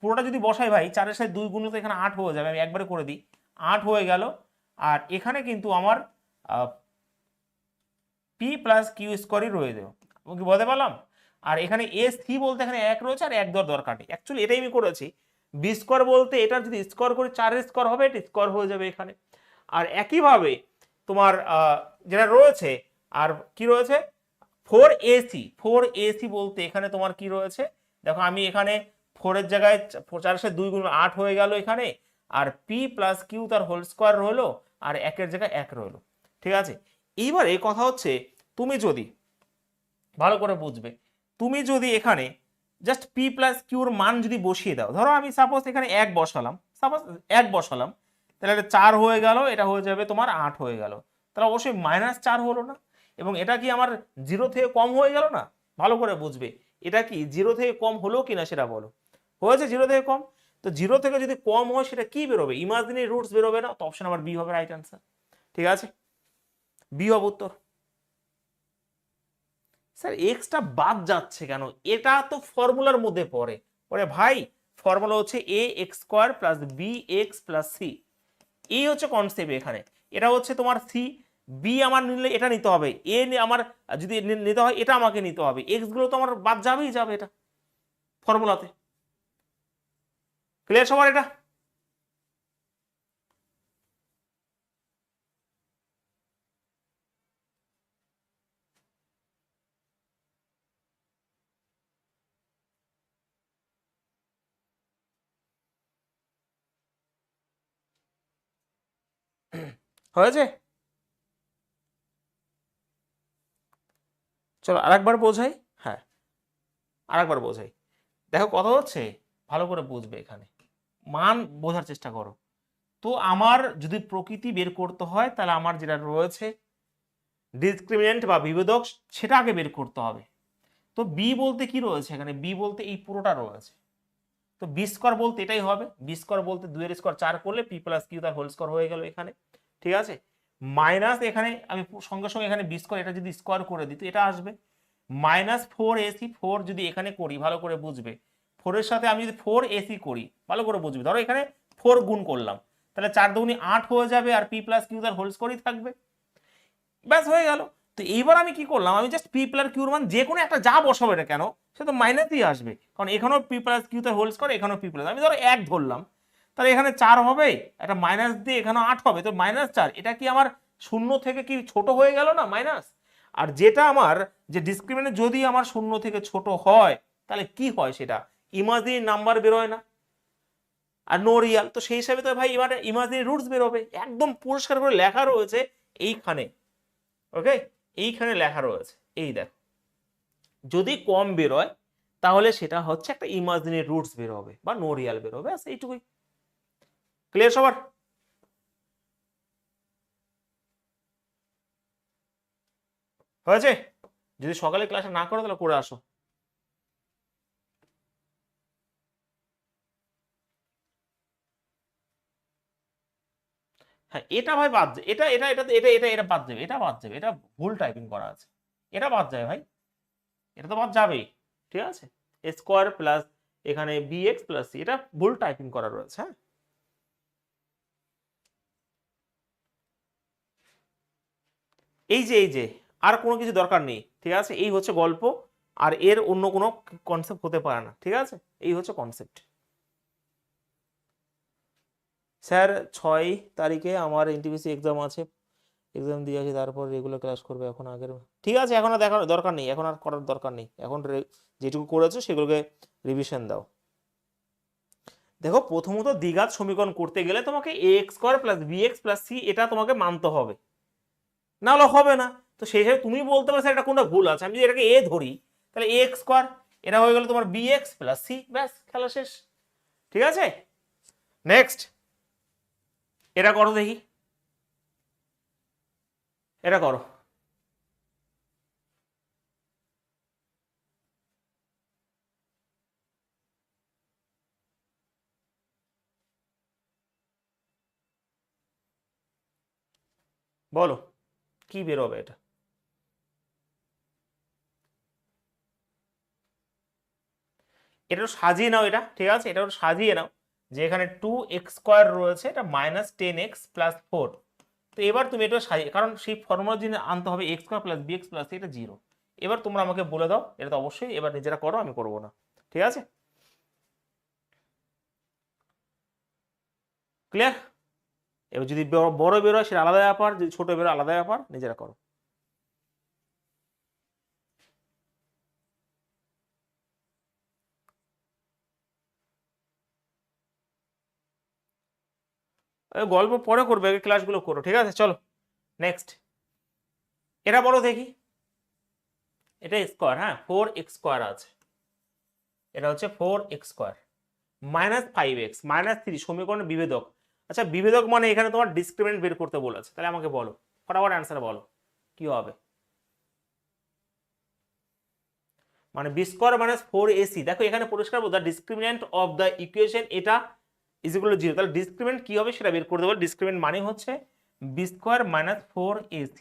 পুরোটা যদি বসাই ভাই 4-এর সাথে 2 গুণ তো এখানে 8 হয়ে যাবে, আমি একবারে করে দিই, 8 হয়ে গেল। আর এখানে কিন্তু আমার পি প্লাস কিউ স্কোয়ারই রয়ে দেবো, কি বলতে পারলাম? আর এখানে এ সি বলতে এখানে 1 রয়েছে, আর 1 দেওয়ার দরকার নেই, অ্যাকচুয়ালি এটাই আমি করেছি। বি স্কোয়ার বলতে এটা যদি স্কোয়ার করে 4-এর স্কোয়ার হবে, এটা স্কোয়ার হয়ে যাবে এখানে। আর একইভাবে তোমার যেটা রয়েছে, আর কি রয়েছে, 4ac বলতে এখানে তোমার কি রয়েছে, দেখো আমি এখানে 4-এর জায়গায় 4-এর সাথে 2 গুণ 8 হয়ে গেল এখানে, আর পি প্লাস কিউ তার হোল স্কোয়ার রইলো, আর 1-এর জায়গায় 1 রইলো, ঠিক আছে? এইবার এই কথা হচ্ছে, তুমি যদি ভালো করে বুঝবে, তুমি যদি এখানে জাস্ট পি প্লাস কিউর মান যদি বসিয়ে দাও, ধরো আমি সাপোজ এখানে 1 বসালাম, তাহলে এটা 4 হয়ে গেল, এটা হয়ে যাবে তোমার 8 হয়ে গেল, তাহলে অবশ্যই -4 হলো না? এবং এটা কি আমার 0 থেকে কম হয়ে গেল না? ভালো করে বুঝবে, এটা কি 0 থেকে কম হলো কিনা সেটা বলো। হয়েছে 0 থেকে কম, তো 0 থেকে যদি কম হয় সেটা কি বেরোবে, ইমাজিনারি রুটস বেরোবে না? তো অপশন আমার বি হবে রাইট অ্যান্সার, ঠিক আছে? বি হবে উত্তর। স্যার এক্সটা বাদ যাচ্ছে কেন, এটা তো ফর্মুলার মধ্যে পড়ে। ভাই ফর্মুলা হচ্ছে a x square plus b x plus c, এই হচ্ছে কনসেপ্ট এখানে। এটা হচ্ছে তোমার সি, বি আমার নিলে এটা নিতে হবে, এ আমার যদি নিতে হয় এটা আমাকে নিতে হবে, এক্স গুলো তো আমার বাদ যাবেই যাবে এটা ফর্মুলাতে, ক্লিয়ার সবার? এটা হয়েছে? চলো আরেকবার বোঝাই, হ্যাঁ আরেকবার বোঝাই, দেখো কথা হচ্ছে, ভালো করে বুঝবে, এখানে মান বোঝার চেষ্টা করো। তো আমার যদি প্রকৃতি বের করতে হয়, তাহলে আমার যেটা রয়েছে ডিসক্রিমিনেন্ট বা বিভেদক, সেটা আগে বের করতে হবে। তো বি বলতে কি রয়েছে এখানে, বি বলতে এই পুরোটা রয়েছে, তো বি স্কোয়ার বলতে এটাই হবে, বি স্কোয়ার বলতে 2-এর স্কোয়ার 4 করলে পি প্লাস কিউ তার হোল স্কোয়ার হয়ে গেল এখানে, ঠিক আছে? মাইনাস এখানে আমি সঙ্গে সঙ্গে এখানে বি স্কোয়ার এটা যদি স্কোয়ার করে দিই তো এটা আসবে, -4ac, 4 যদি এখানে করি ভালো করে বুঝবে, 4-এর সাথে আমি যদি 4ac করি ভালো করে বুঝবে, ধরো এখানে 4 গুণ করলাম, তাহলে 4 দুগুণে 8 হয়ে যাবে, আর পি প্লাস কিউ তার হোল স্কোয়ারই থাকবে, ব্যাস হয়ে গেল। তো এইবার আমি কি করলাম, আমি জাস্ট পি প্লাস কিউর মান যে কোনো একটা যা বসাবো এটা কেন, সে তো মাইনাসই আসবে, কারণ এখানেও পি প্লাস কিউ তার হোল স্কোয়ার, এখানেও পি প্লাস, আমি ধরো 1 ধরলাম, তাহলে এখানে 4 হবে, একটা মাইনাস দিয়ে এখানে 8 হবে, তো -4, এটা কি আমার 0 থেকে কি ছোট হয়ে গেল না মাইনাস? আর যেটা আমার যে ডিসক্রিমিনেন্ট যদি আমার 0 থেকে ছোট হয়, তাহলে কি হয়, সেটা ইমাজিনারি নাম্বার বেরোয় না, আর নো রিয়াল, তো সেই হিসাবে তো ভাই এবার ইমাজিনারি রুটস বেরোবে, একদম পরিষ্কার করে লেখা রয়েছে এইখানে, ওকে, এইখানে লেখা রয়েছে, এই দেখো, যদি কম বেরোয় তাহলে সেটা হচ্ছে একটা ইমাজিনারি রুটস বেরোবে বা নো রিয়াল বেরোবে, ব্যাস এইটুকুই, ক্লিয়ার সবার? হয়েছে? যদি সকালে ক্লাসে না করো তাহলে করে আসো। হ্যাঁ এটা ভাই বাদ যাবে, এটা এটা এটা এটা এটা এটা বাদ যাবে, এটা বাদ যাবে, এটা ভুল টাইপিং করা আছে, এটা বাদ যাবে ভাই, এটা তো বাদ যাবেই, ঠিক আছে? স্কোয়ার প্লাস এখানে বি এক্স প্লাস সি, এটা ভুল টাইপিং করা রয়েছে, হ্যাঁ। এই যে আর কোনো কিছু দরকার নেই, ঠিক আছে? এই হচ্ছে গল্প, আর এর অন্য কোনো কনসেপ্ট হতে পারে না, ঠিক আছে? এই হচ্ছে কনসেপ্ট। স্যার 6 তারিখে আমার এনটিপিসি এক্সাম আছে, এক্সাম দিয়ে আসি, তারপর রেগুলার ক্লাস করবে, এখন আগের, ঠিক আছে? এখন আর দেখার দরকার নেই, এখন আর করার দরকার নেই, এখন যেটুকু করেছো সেগুলোকে রিভিশন দাও। দেখো প্রথমত দ্বিঘাত সমীকরণ করতে গেলে তোমাকে a x square plus b x plus c এটা তোমাকে মানতে হবে, না হলে হবে না। তো সেই হিসাবে তুমি বলতে পারছো এটা কোনটা ভুল আছে। আমি যদি এটাকে এ ধরি তাহলে এ এক্স স্কোয়ার, এটা হয়ে গেল তোমার বি এক্স প্লাস সি, ব্যাস খেলা শেষ। ঠিক আছে, নেক্সট এটা করো দেখি, এটা করো। বলো কি বেরোবে এটা? এটা সাজিয়ে নাও, এটা ঠিক আছে, এটা সাজিয়ে নাও যে এখানে 2x স্কোয়ার রয়েছে, এটা -10x + 4। তো এবার তুমি এটা সাজিয়ে, কারণ সেই ফর্মুলা যদি আনতে হবে x square plus bx plus এটা 0। এবার তোমরা আমাকে বলে দাও, এটা তো অবশ্যই এবার নিজেরা করো, আমি করবো না। ঠিক আছে, ক্লিয়ার? এবার যদি বড় বেরোয় সেটা আলাদা ব্যাপার, যদি ছোট বেরোয় আলাদা ব্যাপার, নিজেরা করো। গল্প পরে করবে, আগে ক্লাসগুলো করো। ঠিক আছে, চলো নেক্সট এটা বলো দেখি। এটা স্কোয়ার, হ্যাঁ 4x স্কোয়ার আছে, এটা হচ্ছে 4x স্কোয়ার -5x -3 সমীকরণের বিভেদক। আচ্ছা বিভেদক মানে এখানে তোমার ডিসক্রিমিনেন্ট বের করতে বলেছে, তাহলে আমাকে বলো ফটাফট অ্যান্সার বলো কি হবে। মানে বি স্কোয়ার -4ac, দেখো এখানে পরিষ্কার বলতে ডিসক্রিমিনেন্ট অফ দ্য ইকুয়েশন এটা ইকুয়াল টু 0, তাহলে ডিসক্রিমিনেন্ট কি হবে সেটা বের করতে বলে। ডিসক্রিমিনেন্ট মানে হচ্ছে বি স্কোয়ার -4ac।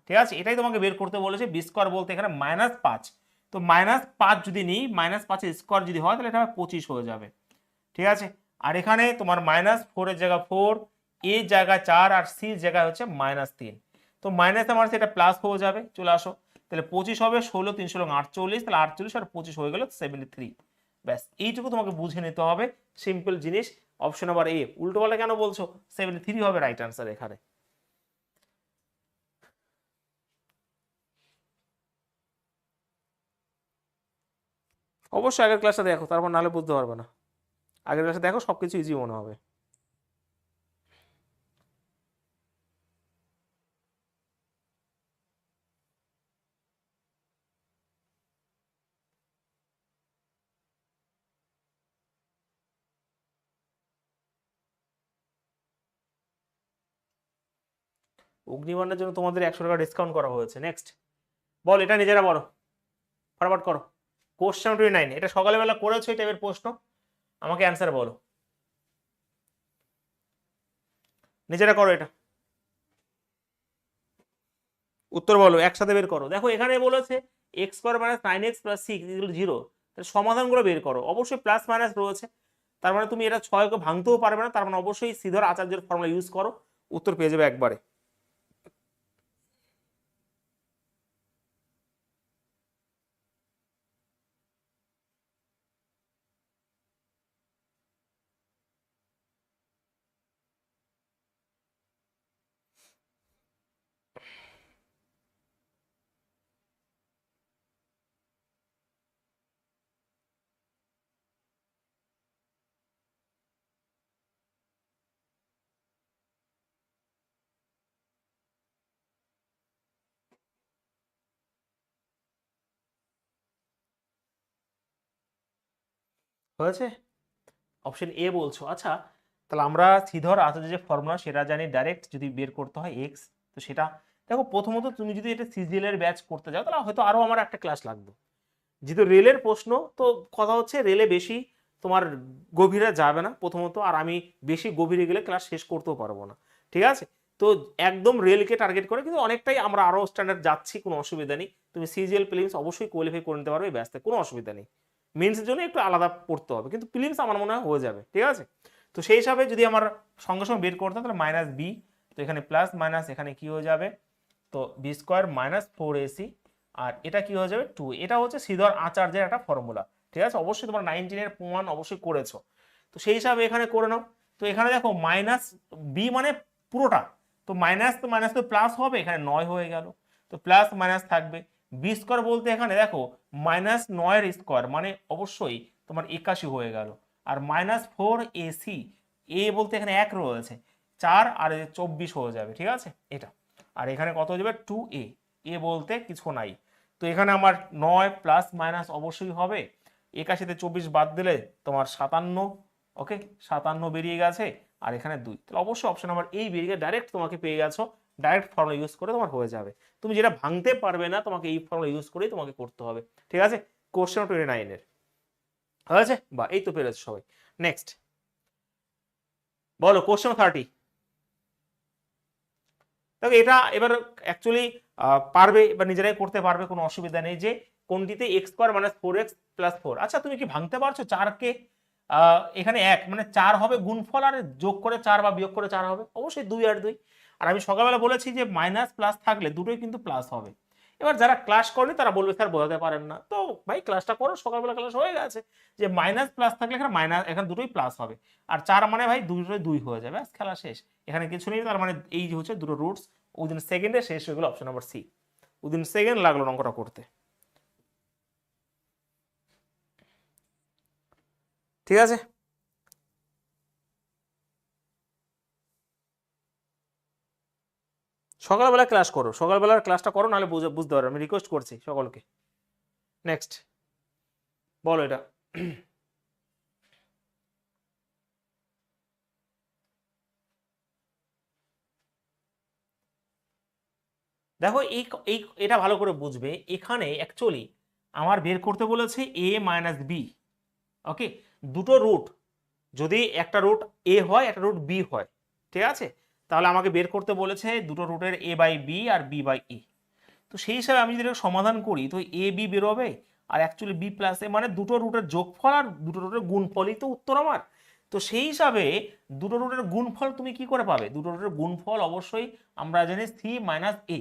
ঠিক আছে, এটাই তোমাকে বের করতে বলেছে। বি স্কোয়ার বলতে এখানে -5, তো -5 যদি নিই, -5 স্কোয়ার যদি হয় তাহলে এটা 25 হয়ে যাবে। ঠিক আছে, আর এখানে তোমার -4 এর জায়গা 4, এ জায়গায় 4 আর সি জায়গায় হচ্ছে -3। তো মাইনাস আমার এটা প্লাস হয়ে যাবে, চলে আসো। তাহলে 25 হবে, 16 3 16 48, তাহলে 48 আর 25 হয়ে গেল 73। ব্যাস এইটুকু তোমাকে বুঝে নিতে হবে, সিম্পল জিনিস। Option number A. উল্টো পাল্টা কেন বলছো? 73 হবে রাইট আনসার এখানে। অবশ্যই আগের ক্লাসটা দেখো, তারপর নাহলে বুঝতে পারবে না। আগের ক্লাসে দেখো, সবকিছু ইজি মনে হবে। অগ্নিবাণের জন্য তোমাদের 100 টাকা ডিসকাউন্ট করা হয়েছে। নেক্সট বল, এটা নিজেরা বলো, ফটাফট করো। কোশ্চেন 29, এটা সকালবেলা করেছো এই টাইপের প্রশ্ন, আমাকে অ্যান্সার বলো, নিজেরা করো এটা, উত্তর বলো, একসাথে বের করো। দেখো এখানে বলেছে এক্স স্কোয়ার -9x + 6 = 0, তাহলে সমাধানগুলো বের করো। অবশ্যই প্লাস মাইনাস রয়েছে, তার মানে তুমি এটা 6কে ভাঙতেও পারবে না, তার মানে অবশ্যই শ্রীধর আচার্যের ফর্মুলা ইউজ করো, উত্তর পেয়ে যাবে একবারে। হয়েছে, অপশন এ বলছো। আচ্ছা তাহলে আমরা শ্রীধর আচার্য যে ফর্মুলা সেটা জানি, ডাইরেক্ট যদি বের করতে হয় এক্স, তো সেটা দেখো প্রথমত তুমি যদি এটা সিজিএল এর ব্যাচ করতে যাও তাহলে হয়তো আরো আমার একটা ক্লাস লাগবে। যেহেতু রেলের প্রশ্ন, তো কথা হচ্ছে রেলে বেশি তোমার গভীরে যাবে না প্রথমত, আর আমি বেশি গভীরে গেলে ক্লাস শেষ করতেও পারবো না। ঠিক আছে, তো একদম রেলকে টার্গেট করে কিন্তু অনেকটাই আমরা আরো স্ট্যান্ডার্ড যাচ্ছি, কোনো অসুবিধা নেই। তুমি সিজিএল প্রিলিমস অবশ্যই কোয়ালিফাই করে নিতে পারবে, ব্যস্ত কোনো অসুবিধা নেই। মেন্সের জন্য একটু আলাদা পড়তে হবে, কিন্তু প্রিলিমস আমার মনে হয় হয়ে যাবে। ঠিক আছে, তো সেই হিসাবে যদি আমার সঙ্গে সঙ্গে বের করতে হয় তাহলে -b, তো এখানে প্লাস মাইনাস এখানে কি হয়ে যাবে, তো বি স্কোয়ার -4ac, আর এটা কি হয়ে যাবে 2। এটা হচ্ছে শ্রীধর আচার্যের একটা ফর্মুলা। ঠিক আছে, অবশ্যই তোমরা 19 এর প্রমাণ অবশ্যই করেছো, তো সেই হিসাবে এখানে করে নাও। তো এখানে দেখো -b মানে পুরোটা, তো মাইনাস তো মাইনাস তো প্লাস হবে, এখানে 9 হয়ে গেল, তো প্লাস মাইনাস থাকবে। বি স্কোয়ার বলতে এখানে দেখো -9 এর স্কোয়ার মানে অবশ্যই তোমার 81 হয়ে গেল, আর -4ac, এ বলতে এখানে 1 রয়েছে, 4 আর 24 হয়ে যাবে, ঠিক আছে এটা। আর এখানে কত হয়ে যাবে 2a, এ বলতে কিছু নাই। তো এখানে আমার 9 প্লাস মাইনাস অবশ্যই হবে, 81 তে 24 বাদ দিলে তোমার 57, ওকে 57 বেরিয়ে গেছে, আর এখানে 2, তাহলে অবশ্যই অপশন নাম্বার এই বেরিয়ে ডাইরেক্ট তোমাকে পেয়ে গেছো, ডাইরেক্ট ফর্মুলা ইউজ করে তোমার হয়ে যাবে। তুমি যেটা ভাঙতে পারবে না তোমাকে এই ফর্মুলা ইউজ করেই তোমাকে করতে হবে, ঠিক আছে। কোশ্চেন 29 এর হয়েছে, বা এই তো পেরেছো সবাই। নেক্সট বলো কোশ্চেন 30। দেখো এটা এবার অ্যাকচুয়ালি পারবে, এবার নিজেরাই করতে পারবে, কোনো অসুবিধা নেই। যে কোনটিতে x² - 4x + 4, আচ্ছা তুমি কি ভাঙতে পারছো 4কে? এখানে 1 মানে 4 হবে গুণফল, আর যোগ করে 4 বা বিয়োগ করে 4 হবে, অবশ্যই 2 আর 2। আর আমি সকালবেলা বলেছি যে মাইনাস প্লাস থাকলে দুটোই কিন্তু প্লাস হবে। এবার যারা ক্লাস করেনি তারা বলবে স্যার বোঝাতে পারেন না, তো ভাই ক্লাসটা করো, সকালবেলা ক্লাস হয়ে গেছে। যে মাইনাস প্লাস থাকলে এখানে মাইনাস, এখানে দুটোই প্লাস হবে, আর 4 মানে ভাই দুটোই 2 হয়ে যাবে, ব্যাস খেলা শেষ। এখানে কিছু নেই, তার মানে এই যে হচ্ছে দুটো রুটস উইদিন সেকেন্ডে শেষ হয়ে গেল, option number C. Within second লাগলো অঙ্কটা করতে, ঠিক আছে। সকালবেলা ক্লাস করো, সকালবেলার ক্লাসটা করো, নাহলে বুঝতে পারো, আমি রিকোয়েস্ট করছি সকলকে। নেক্সট বলো এটা। দেখো এই এই এটা ভালো করে বুঝবে, এখানে অ্যাকচুয়ালি আমার বের করতে বলেছে a - b, ওকে। দুটো রুট, যদি একটা রুট a হয় একটা রুট b হয়, ঠিক আছে, তাহলে আমাকে বের করতে বলেছে দুটো রুটের a/b আর b/a। তো সেই হিসাবে আমি যদি এটা সমাধান করি তো এ বি বেরোবে, আর অ্যাকচুয়ালি বি প্লাস এ, মানে দুটো রুটের যোগফল আর দুটো রুটের গুণফলই তো উত্তর আমার। তো সেই হিসাবে দুটো রুটের গুণফল তুমি কি করে পাবে? দুটো রুটের গুণফল অবশ্যই আমরা জানি সি মাইনাস এ,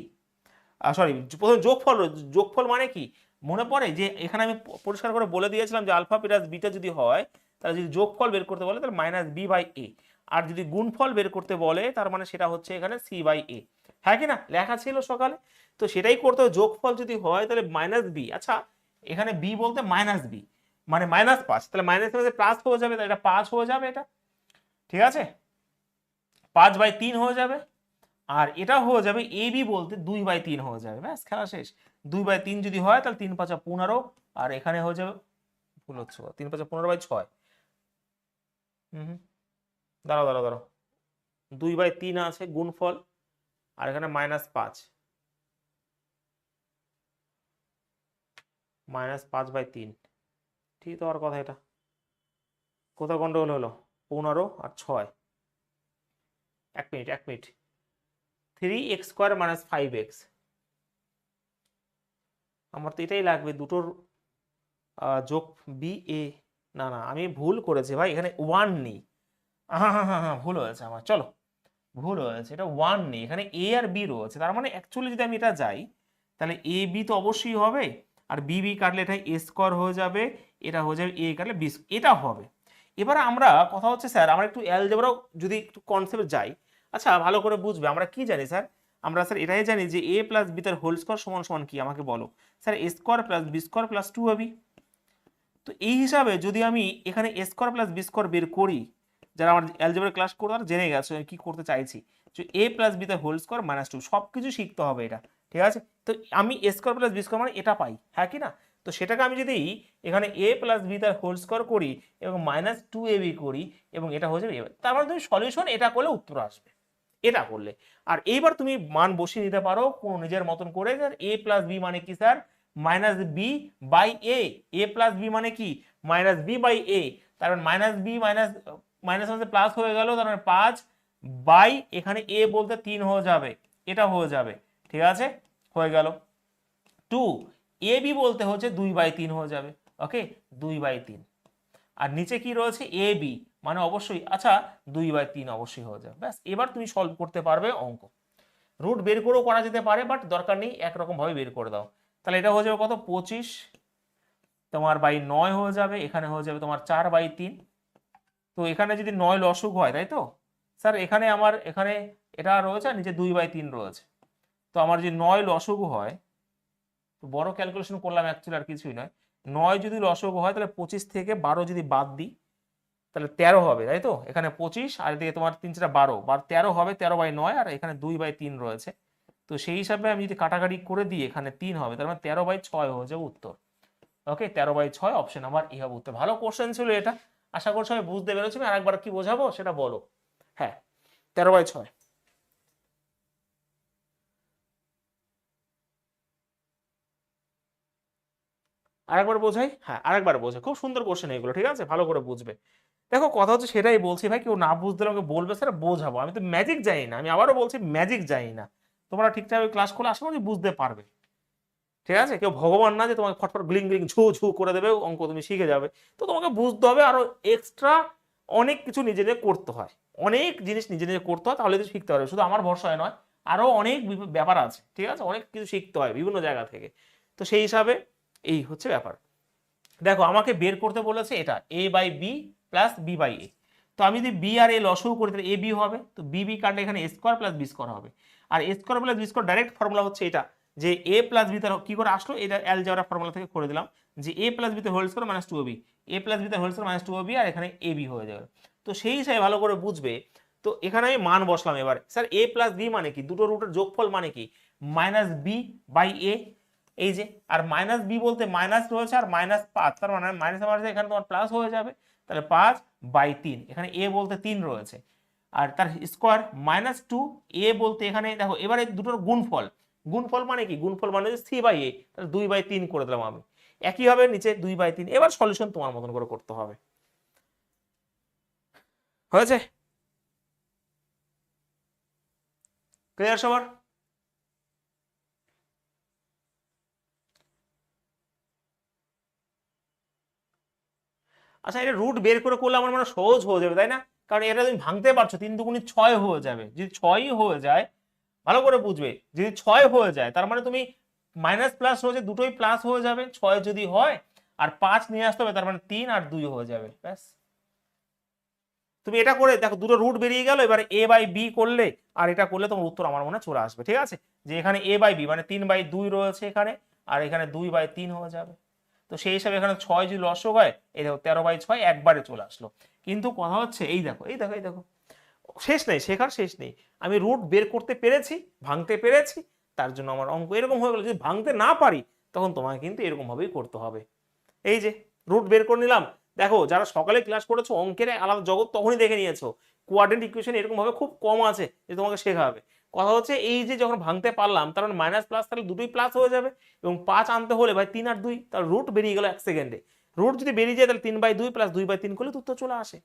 সরি প্রথমে যোগফল, যোগফল মানে কি মনে পড়ে? যে এখানে আমি পরিষ্কার করে বলে দিয়েছিলাম যে আলফা প্লাস বিটা যদি হয়, তাহলে যদি যোগফল বের করতে বলে তাহলে -b/a, আর যদি গুণফল বের করতে বলে তার মানে সেটা হচ্ছে এখানে c/a, হ্যাঁ কি না লেখা ছিল সকালে? তো সেটাই করতে হবে, যোগফল যদি হয় তাহলে -b, আচ্ছা এখানে b বলতে -b মানে -5, তাহলে মাইনাস প্লাস হয়ে যাবে, তাহলে এটা 5 হয়ে যাবে, এটা ঠিক আছে, 5/3 হয়ে যাবে। আর এটা হয়ে যাবে এ বি বলতে 2/3 হয়ে যাবে, ব্যাস খেলা শেষ। 2/3 যদি হয় তাহলে 3 × 5 = 15, আর এখানে হয়ে যাবে, ভুল হচ্ছে, 3 × 5 = 15/6। হুম, দাঁড়াও দাঁড়াও দাঁড়াও, 2/3 আছে গুণফল, আর এখানে -5, -5/3, ঠিক তো হওয়ার কথা। এটা কোথাও গন্ডগোল হলো? 15 আর 6, 1 মিনিট 1 মিনিট, 3x² - 5x, আমার তো এটাই লাগবে দুটোর যোগ বি এ, না না আমি ভুল করেছি ভাই, এখানে 1 নেই, হ্যাঁ হ্যাঁ হ্যাঁ হ্যাঁ ভুল হয়েছে আমার, চলো ভুল হয়েছে, এটা 1 নেই, এখানে এ আর বি রয়েছে, তার মানে অ্যাকচুয়ালি যদি আমি এটা যাই তাহলে এ বি তো অবশ্যই হবে, আর বি বি কাটলে এটা a² হয়ে যাবে, এটা হয়ে যাবে এ কাটলে বি, এটা হবে। এবার আমরা কথা হচ্ছে স্যার আমরা একটু অ্যালজেব্রাও যদি একটু কনসেপ্ট যাই, আচ্ছা ভালো করে বুঝবে, আমরা কি জানি স্যার? আমরা স্যার এটাই জানি যে a প্লাস বি তার হোল স্কোয়ার সমান সমান কি, আমাকে বলো স্যার, a² + b² + 2ab। তো এই হিসাবে যদি আমি এখানে a² + b² বের করি, যারা আমার অ্যালজেব্রা ক্লাস করে তারা জেনে গেছে আমি কি করতে চাইছি, যে a + b তার হোল স্কোয়ার -2, সব কিছু শিখতে হবে এটা, ঠিক আছে। তো আমি a² + b² মানে এটা পাই, হ্যাঁ কি না? তো সেটাকে আমি যদি এখানে a + b তার হোল স্কোয়ার করি এবং -2ab করি এবং এটা হয়ে যাবে, তার মানে তুমি সলিউশন এটা করলে উত্তর আসবে, এটা করলে। আর এইবার তুমি মান বসিয়ে নিতে পারো কোন নিজের মতন করে, স্যার a + b মানে কি স্যার? -b/a, a + b মানে কি -b/a, তার মানে -b মাইনাস মাঝে প্লাস হয়ে গেল, তার মানে 5 বাই এখানে a বলতে 3 হয়ে যাবে, এটা হয়ে যাবে, ঠিক আছে হয়ে গেল। 2 ab বলতে হচ্ছে 2/3 হয়ে যাবে, ওকে 2/3, আর নিচে কি রয়েছে এ বি, মানে অবশ্যই আচ্ছা 2/3 অবশ্যই হয়ে যাবে, ব্যাস এবার তুমি সলভ করতে পারবে অঙ্ক। রুট বের করেও করা যেতে পারে, বাট দরকার নেই, একরকম ভাবে বের করে দাও। তাহলে এটা হয়ে যাবে কত, 25 তোমার বাই 9 হয়ে যাবে, এখানে হয়ে যাবে তোমার 4/3। তো এখানে যদি 9 লসগু হয়, তাই তো স্যার, এখানে আমার এখানে এটা রয়েছে আর নিচে 2/3 রয়েছে, তো আমার যদি 9 লসগু হয়, তো বড় ক্যালকুলেশন করলাম অ্যাকচুয়ালি, আর কিছুই নয়, 9 যদি লসগু হয় তাহলে 25 থেকে 12 যদি বাদ দিই তাহলে 13 হবে, তাই তো? এখানে 25 আর এদিকে তোমার 3 4 12, 13 হবে, 13/9 আর এখানে 2/3 রয়েছে। তো সেই হিসাবে আমি যদি কাটাকাটি করে দিই এখানে 3 হবে, তার মানে 13/6 হয়ে যাবে উত্তর। ওকে, 13/6 অপশন নাম্বার এ হবে উত্তর। ভালো কোশ্চেন ছিল এটা, আশা করছি সবাই বুঝতে পেরেছি। আমি আরেকবার কি বোঝাবো সেটা বলো। হ্যাঁ, 13/6। আরেকবার বোঝাই? হ্যাঁ, আরেকবার বোঝাই। খুব সুন্দর কোশ্চেন এগুলো, ঠিক আছে? ভালো করে বুঝবে। দেখো কথা হচ্ছে সেটাই বলছি ভাই, কেউ না বুঝতে আমাকে বলবে স্যার বোঝাবো। আমি তো ম্যাজিক জানি না, আমি আবারও বলছি ম্যাজিক জানি না। তোমরা ঠিকঠাক ক্লাস করলে আশা করি বুঝতে পারবে, ঠিক আছে? কেউ ভগবান না যে তোমাকে ফটফট গ্লিং গ্লিং ঝু ঝু করে দেবে, অঙ্ক তুমি শিখে যাবে। তো তোমাকে বুঝতে হবে আরো এক্সট্রা অনেক কিছু নিজে নিজে করতে হয়, অনেক জিনিস নিজে নিজে করতে হয়, তাহলে তো শিখতে পারবে। শুধু আমার ভরসায় নয়, আরো অনেক ব্যাপার আছে, ঠিক আছে? অনেক কিছু শিখতে হয় বিভিন্ন জায়গা থেকে। তো সেই হিসাবে এই হচ্ছে ব্যাপার। দেখো আমাকে বের করতে বলেছে এটা a/b প্লাস b/a। তো আমি যদি বি আর এ লসও করি তাহলে এ বি হবে, তো বি বি কাটলে এখানে a square plus B square হবে। আর a square plus B square direct formula হচ্ছে এটা, যে এ প্লাস বি তার কি করে আসলো, এটা অ্যালজেব্রা ফর্মুলা থেকে করে দিলাম, যে এ প্লাস বি তে হোল স্কোয়ার মাইনাস 2ab, এ প্লাস বি তে হোল স্কোয়ার মাইনাস 2ab, আর এখানে এ বি হয়ে যাবে। তো সেই হিসাবে ভালো করে বুঝবে। তো এখানে আমি মান বসলাম এবার, স্যার এ প্লাস বি মানে কি, দুটো রুটের যোগফল মানে কি, -b/a। এই যে, আর -b বলতে মাইনাস রয়েছে আর -5, তার মানে মাইনাস মাইনাস এখানে তোমার প্লাস হয়ে যাবে, তাহলে 5/3। এখানে a বলতে 3 রয়েছে, আর তার স্কোয়ার -2, a বলতে এখানে দেখো এবারে দুটোর গুণফল। গুণফল মানে কি, গুণফল মানে হচ্ছে c/a, তাহলে 2/3 করে দিলাম আমি। একই হবে নিচে 2/3। এবার সলিউশন তোমার মতন করে করতে হবে। হয়েছে? ক্লিয়ার সবার? আচ্ছা, এটা রুট বের করে করলে আমার মানে সহজ হয়ে যাবে, তাই না? কারণ এটা তুমি ভাঙতে পারছো, 3 দুগুণে 6 হয়ে যাবে। যদি 6ই হয়ে যায়, ভালো করে বুঝবে, যদি 6 হয়ে যায় তার মানে তুমি মাইনাস প্লাস রয়েছে দুটোই প্লাস হয়ে যাবে 6 যদি হয়, আর 5 নিয়ে আসতে হবে, তার মানে 3 আর 2 হয়ে যাবে, ব্যাস। তুমি এটা করে দেখো, দুটো রুট বেরিয়ে গেল। এবার a/b করলে আর এটা করলে তোমার উত্তর আমার মনে চলে আসবে, ঠিক আছে? যে এখানে a/b মানে 3/2 রয়েছে এখানে, আর এখানে 2/3 হয়ে যাবে। তো সেই হিসাবে এখানে 6 যদি লসক হয়, এই দেখো 13/6 একবারে চলে আসলো। কিন্তু কথা হচ্ছে এই দেখো এই দেখো এই দেখো, শেষ নেই, শেখার শেষ নেই। আমি রুট বের করতে পেরেছি, ভাঙতে পেরেছি, তার জন্য আমার অঙ্ক এরকম হয়ে গেল। যদি ভাঙতে না পারি তখন তোমাকে কিন্তু এরকম ভাবেই করতে হবে। এই যে রুট বের করে নিলাম। দেখো যারা সকালে ক্লাস করেছো, অঙ্কের আলাদা জগৎ তখনই দেখে নিয়েছো। কোয়াড্রেন্ট ইকুয়েশন এরকম ভাবে খুব কম আছে যে তোমাকে শেখাবে। কথা হচ্ছে এই যে যখন ভাঙতে পারলাম, তার মানে মাইনাস প্লাস তাহলে দুটোই প্লাস হয়ে যাবে, এবং 5 আনতে হলে ভাই 3 আর 2, তার রুট বেরিয়ে গেল 1 সেকেন্ডে। রুট যদি বেরিয়ে যায় তাহলে 3/2 প্লাস 2/3 করলে উত্তর চলে আসে।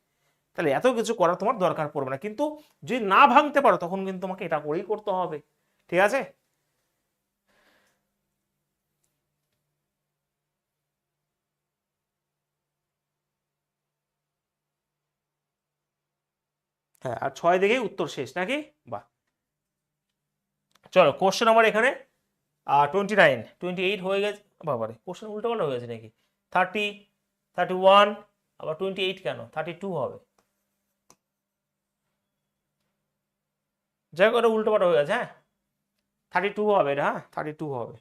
তাহলে এত কিছু করার তোমার দরকার পড়বে না। কিন্তু যদি না ভাঙতে পারো তখন কিন্তু তোমাকে এটা করেই করতে হবে, ঠিক আছে? হ্যাঁ, আর 6 দেখেই উত্তর শেষ নাকি? বাহ, চলো কোশ্চেন আমার এখানে 29, 28 হয়ে গেছে। বাবারে, কোশ্চেন উল্টো পাল্টা হয়ে গেছে নাকি? 30, 31, আবার 28 কেন, 32 হবে। যাই হোক, ওটা উল্টো পাল্টা হয়ে গেছে। হ্যাঁ, 32 হবে এটা, হ্যাঁ 32 হবে।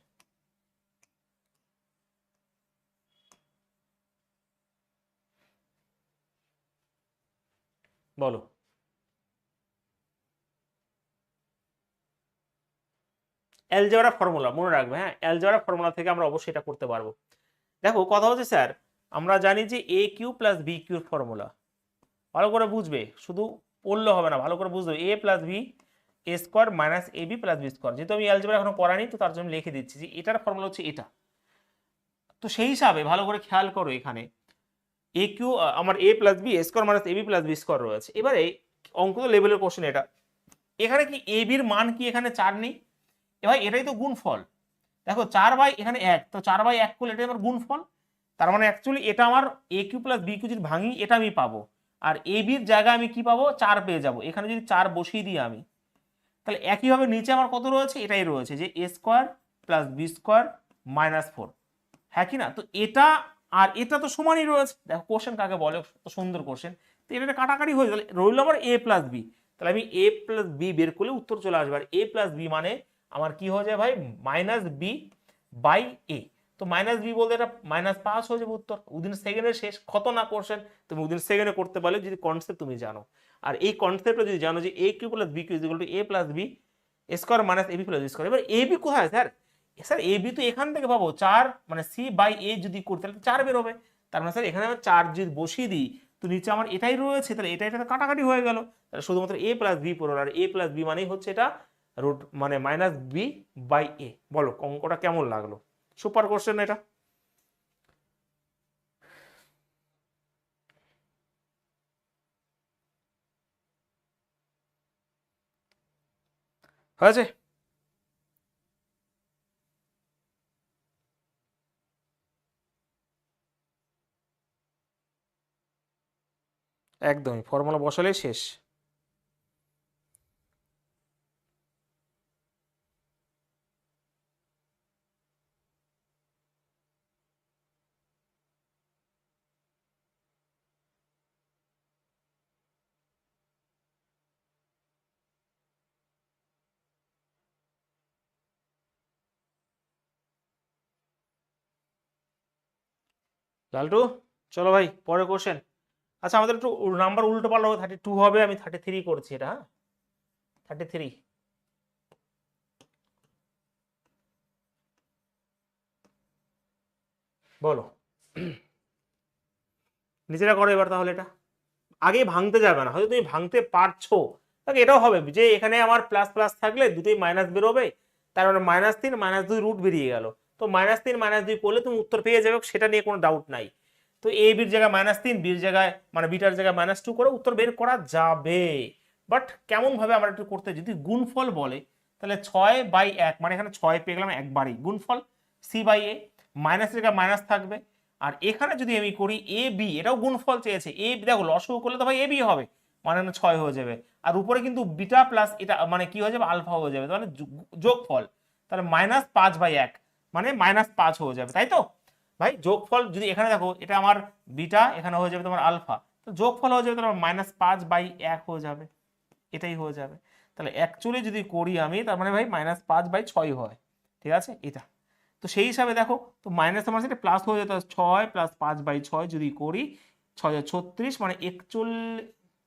বলো। অ্যালজেব্রা ফর্মুলা মনে রাখবে, হ্যাঁ অ্যালজেব্রা ফর্মুলা থেকে আমরা অবশ্যই এটা করতে পারবো। দেখো কথা হচ্ছে স্যার, আমরা জানি যে a cube plus B কিউর formula. ভালো করে বুঝবে, শুধু পড়লে হবে না, ভালো করে বুঝতে হবে। এ plus B A square minus A B plus B square. যেহেতু আমি অ্যালজেব্রা এখনো করানি, তো তার জন্য লিখে দিচ্ছি যে এটার ফর্মুলা হচ্ছে এটা। তো সেই হিসাবে ভালো করে খেয়াল করো, এখানে এ কিউ আমার এ plus B square minus A B plus B square রয়েছে। এবারে অঙ্ক তো লেভেলের কোশ্চেন এটা। এখানে কি এ বির মান কি এখানে 4 নেই? এবার এটাই তো গুণফল। দেখো 4/, এখানে 1, তো 4/1 করলে এটাই আমার গুণফল। তার মানে অ্যাকচুয়ালি এটা আমার এ কিউ প্লাস বি কিউ যদি ভাঙি এটা আমি পাবো, আর এ বির জায়গায় আমি কি পাবো, 4 পেয়ে যাবো। এখানে যদি 4 বসিয়ে দিই আমি, তাহলে একইভাবে নিচে আমার কত রয়েছে, এটাই রয়েছে যে a square plus B square minus 4। হ্যাঁ কি না? তো এটা আর এটা তো সমানই রয়েছে। দেখো কোশ্চেন কাকে বলে, তো সুন্দর কোশ্চেন। তো এটা কাটাকাটি হয়ে গেল, রইল আমার এ প্লাস বি। তাহলে আমি এ প্লাস বি বের করলে উত্তর চলে আসবে। আর এ প্লাস বি মানে আমার কি হয়ে যায় ভাই, -b/a। তো তো মাইনাস বি বলতে এটা -5 হয়ে যাবে উত্তর। উইদিন সেকেন্ডের শেষ, কত না কোশ্চেন তুমি উইদিন সেকেন্ডে করতে পারলে যদি কনসেপ্ট তুমি জানো। আর এই কনসেপ্টটা যদি জানো যে a cube plus b cube equal to a plus B square minus ab plus B square. এবার এবি কোথায় স্যার? স্যার এবি তো এখান থেকে পাবো 4 মানে সি বাই এ যদি করি তাহলে 4 বের হবে। তার মানে স্যার এখানে আমি 4 যদি বসিয়ে দিই তো নিচে আমার এটাই রয়েছে, তাহলে এটা এটা কাটাকাটি হয়ে গেল, তাহলে শুধুমাত্র এ প্লাস বি পড়লো। আর এ প্লাস বি মানেই হচ্ছে এটা রুট মানে মাইনাস বি বাই এ। বলো অঙ্কটা কেমন লাগলো? সুপার কোশ্চেন এটা। হয়েছে? একদমই, ফর্মুলা বসালে শেষ। লালটু চলো ভাই পরে কোশ্চেন। আচ্ছা আমাদের একটু নাম্বার উল্টো পাল্টা হবে, 32 হবে, আমি 33 করছি এটা। হ্যাঁ 33। বলো নিজেরা করো এবার তাহলে। এটা আগে ভাঙতে যাবে না, হয়তো তুমি ভাঙতে পারছো, তাহলে এটাও হবে যে এখানে আমার প্লাস প্লাস থাকলে দুটোই মাইনাস বেরোবে, তার মানে -3 -2 রুট বেরিয়ে গেল। তো -3 -2 করলে তুমি উত্তর পেয়ে যাবে, সেটা নিয়ে কোনো ডাউট নাই। তো এ বির জায়গায় -3, বির জায়গায় মানে বিটার জায়গায় -2 করে উত্তর বের করা যাবে। বাট কেমন ভাবে আমরা একটু করতে, যদি গুণফল বলে তাহলে 6/1 মানে এখানে 6 পেয়ে গেলাম একবারই, গুণফল সি বাই এ, মাইনাসের জায়গায় মাইনাস থাকবে। আর এখানে যদি আমি করি এ বি, এটাও গুণফল চেয়েছে, এ দেখো লসও করলে তো ভাই এ বি হবে, মানে 6 হয়ে যাবে। আর উপরে কিন্তু বিটা প্লাস এটা মানে কি হয়ে যাবে, আলফা হয়ে যাবে, মানে যোগফল, তাহলে -5/1 মানে -5 হয়ে যাবে, তাই তো ভাই? যোগফল যদি এখানে দেখো এটা আমার বিটা, এখানে হয়ে যাবে তোমার আলফা, তো যোগফল হয়ে যাবে তোমার -5/1 হয়ে যাবে, এটাই হয়ে যাবে। তাহলে অ্যাকচুয়ালি যদি করি আমি, তার মানে ভাই -5/6 হয়, ঠিক আছে এটা। তো সেই হিসাবে দেখো, তো মাইনাস আমার সাথে প্লাস হয়ে যেত, 6 + 5/6 যদি করি 6 36 মানে 41,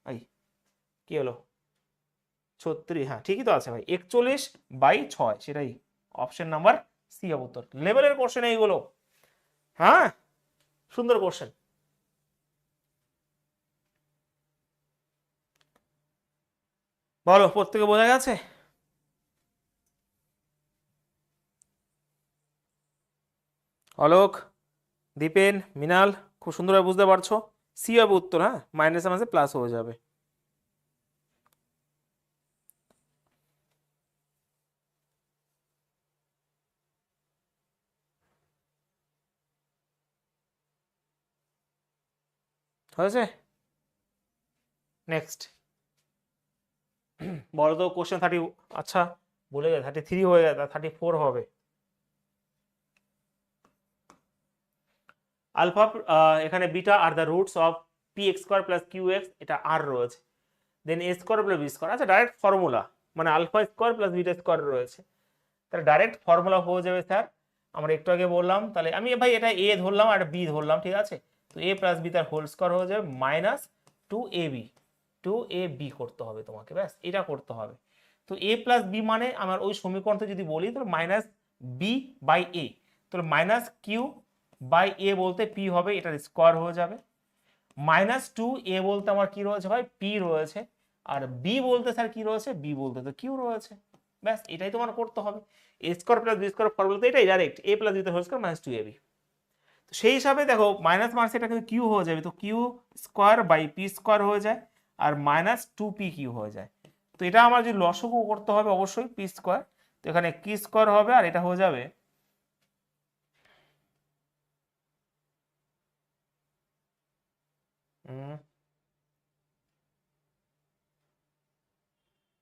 ভাই কি হলো 36, হ্যাঁ ঠিকই তো আছে ভাই, 41/6, সেটাই অপশন নাম্বার সি হবে উত্তর। লেভেলের কোশ্চেন এইগুলো, হ্যাঁ সুন্দর কোশ্চেন। বলো প্রত্যেকে বোঝা গেছে? অলোক, দীপেন, মৃণাল খুব সুন্দরভাবে বুঝতে পারছো। সি হবে উত্তর, হ্যাঁ মাইনাসে মাঝে প্লাস হয়ে যাবে। হয়েছে? নেক্সট বলো তো কোশ্চেন 30, আচ্ছা বলে গেছে 33 হয়ে গেছে, 34 হবে। আলফা এখানে beta are the roots of px² + qx, এটা আর রয়েছে, দেন a² + b²। আচ্ছা ডাইরেক্ট ফর্মুলা, মানে α² + β² রয়েছে, তাহলে ডাইরেক্ট ফর্মুলা হয়ে যাবে স্যার। আমরা একটু আগে বললাম, তাহলে আমি ভাই এটা a ধরলাম আর b ধরলাম, ঠিক আছে? তো a + b তার হোল স্কয়ার হয়ে যাবে -2ab, 2ab করতে হবে তোমাকে, ব্যাস এটা করতে হবে। তো a + b মানে আমার ওই সমীকরণটা যদি বলি তাহলে -b/a, তাহলে -q/a বলতে p হবে, এটার স্কয়ার হয়ে যাবে। -2a বলতে আমার কি রয়েছে ভাই, p রয়েছে। আর b বলতে স্যার কি রয়েছে, b বলতে তো q রয়েছে, ব্যাস এটাই তোমার করতে হবে। a² + b² ফর্মুলা তো এটাই direct, a + b whole square -2ab। তো সেই হিসাবে দেখো মাইনাস মার্কস এটা কিন্তু কিউ হয়ে যাবে, তো q²/p² হয়ে যায়, আর -2pq হয়ে যায়। তো এটা আমার যদি লসগু করতে হবে অবশ্যই p², তো এখানে q² হবে, আর এটা হয়ে যাবে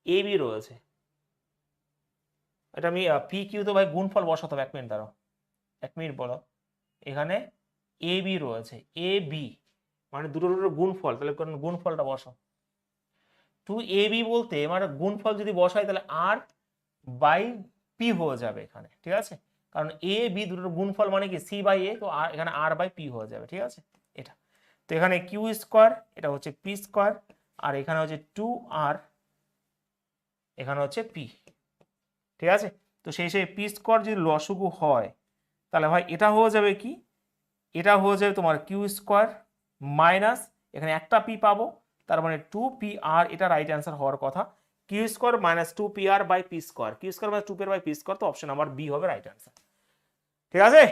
ab রয়েছে। এটা আমি পি কিউ তো ভাই গুণফল বসাতে হবে, 1 মিনিট দাঁড়াও, 1 মিনিট বলো। এখানে এ বি রয়েছে, এ বি মানে দুটো গুণফল, তাহলে গুণফলটা বসাও। 2ab বলতে মানে গুণফল যদি বসাই তাহলে আর বাই পি হয়ে যাবে এখানে, ঠিক আছে? কারণ এ বি দুটোর গুণফল মানে কি সি বাই এ, তো এখানে আর বাই পি হয়ে যাবে, ঠিক আছে এটা। তো এখানে কিউ স্কোয়ার, এটা হচ্ছে পি স্কোয়ার, আর এখানে হচ্ছে 2r, এখানে হচ্ছে পি, ঠিক আছে। তো সেই পি স্কোয়ার যদি লসাগু হয় তাহলে ভাই এটা হয়ে যাবে কি, এটা হয়ে যাবে তোমার কিউ স্কোয়ার মাইনাস এখানে একটা পি পাবো, তার মানে 2pr, এটা রাইট অ্যান্সার হওয়ার কথা। Q square minus 2pr by P square, Q square minus 2pr by P square, তো অপশন নাম্বার বি হবে রাইট অ্যান্সার, ঠিক আছে।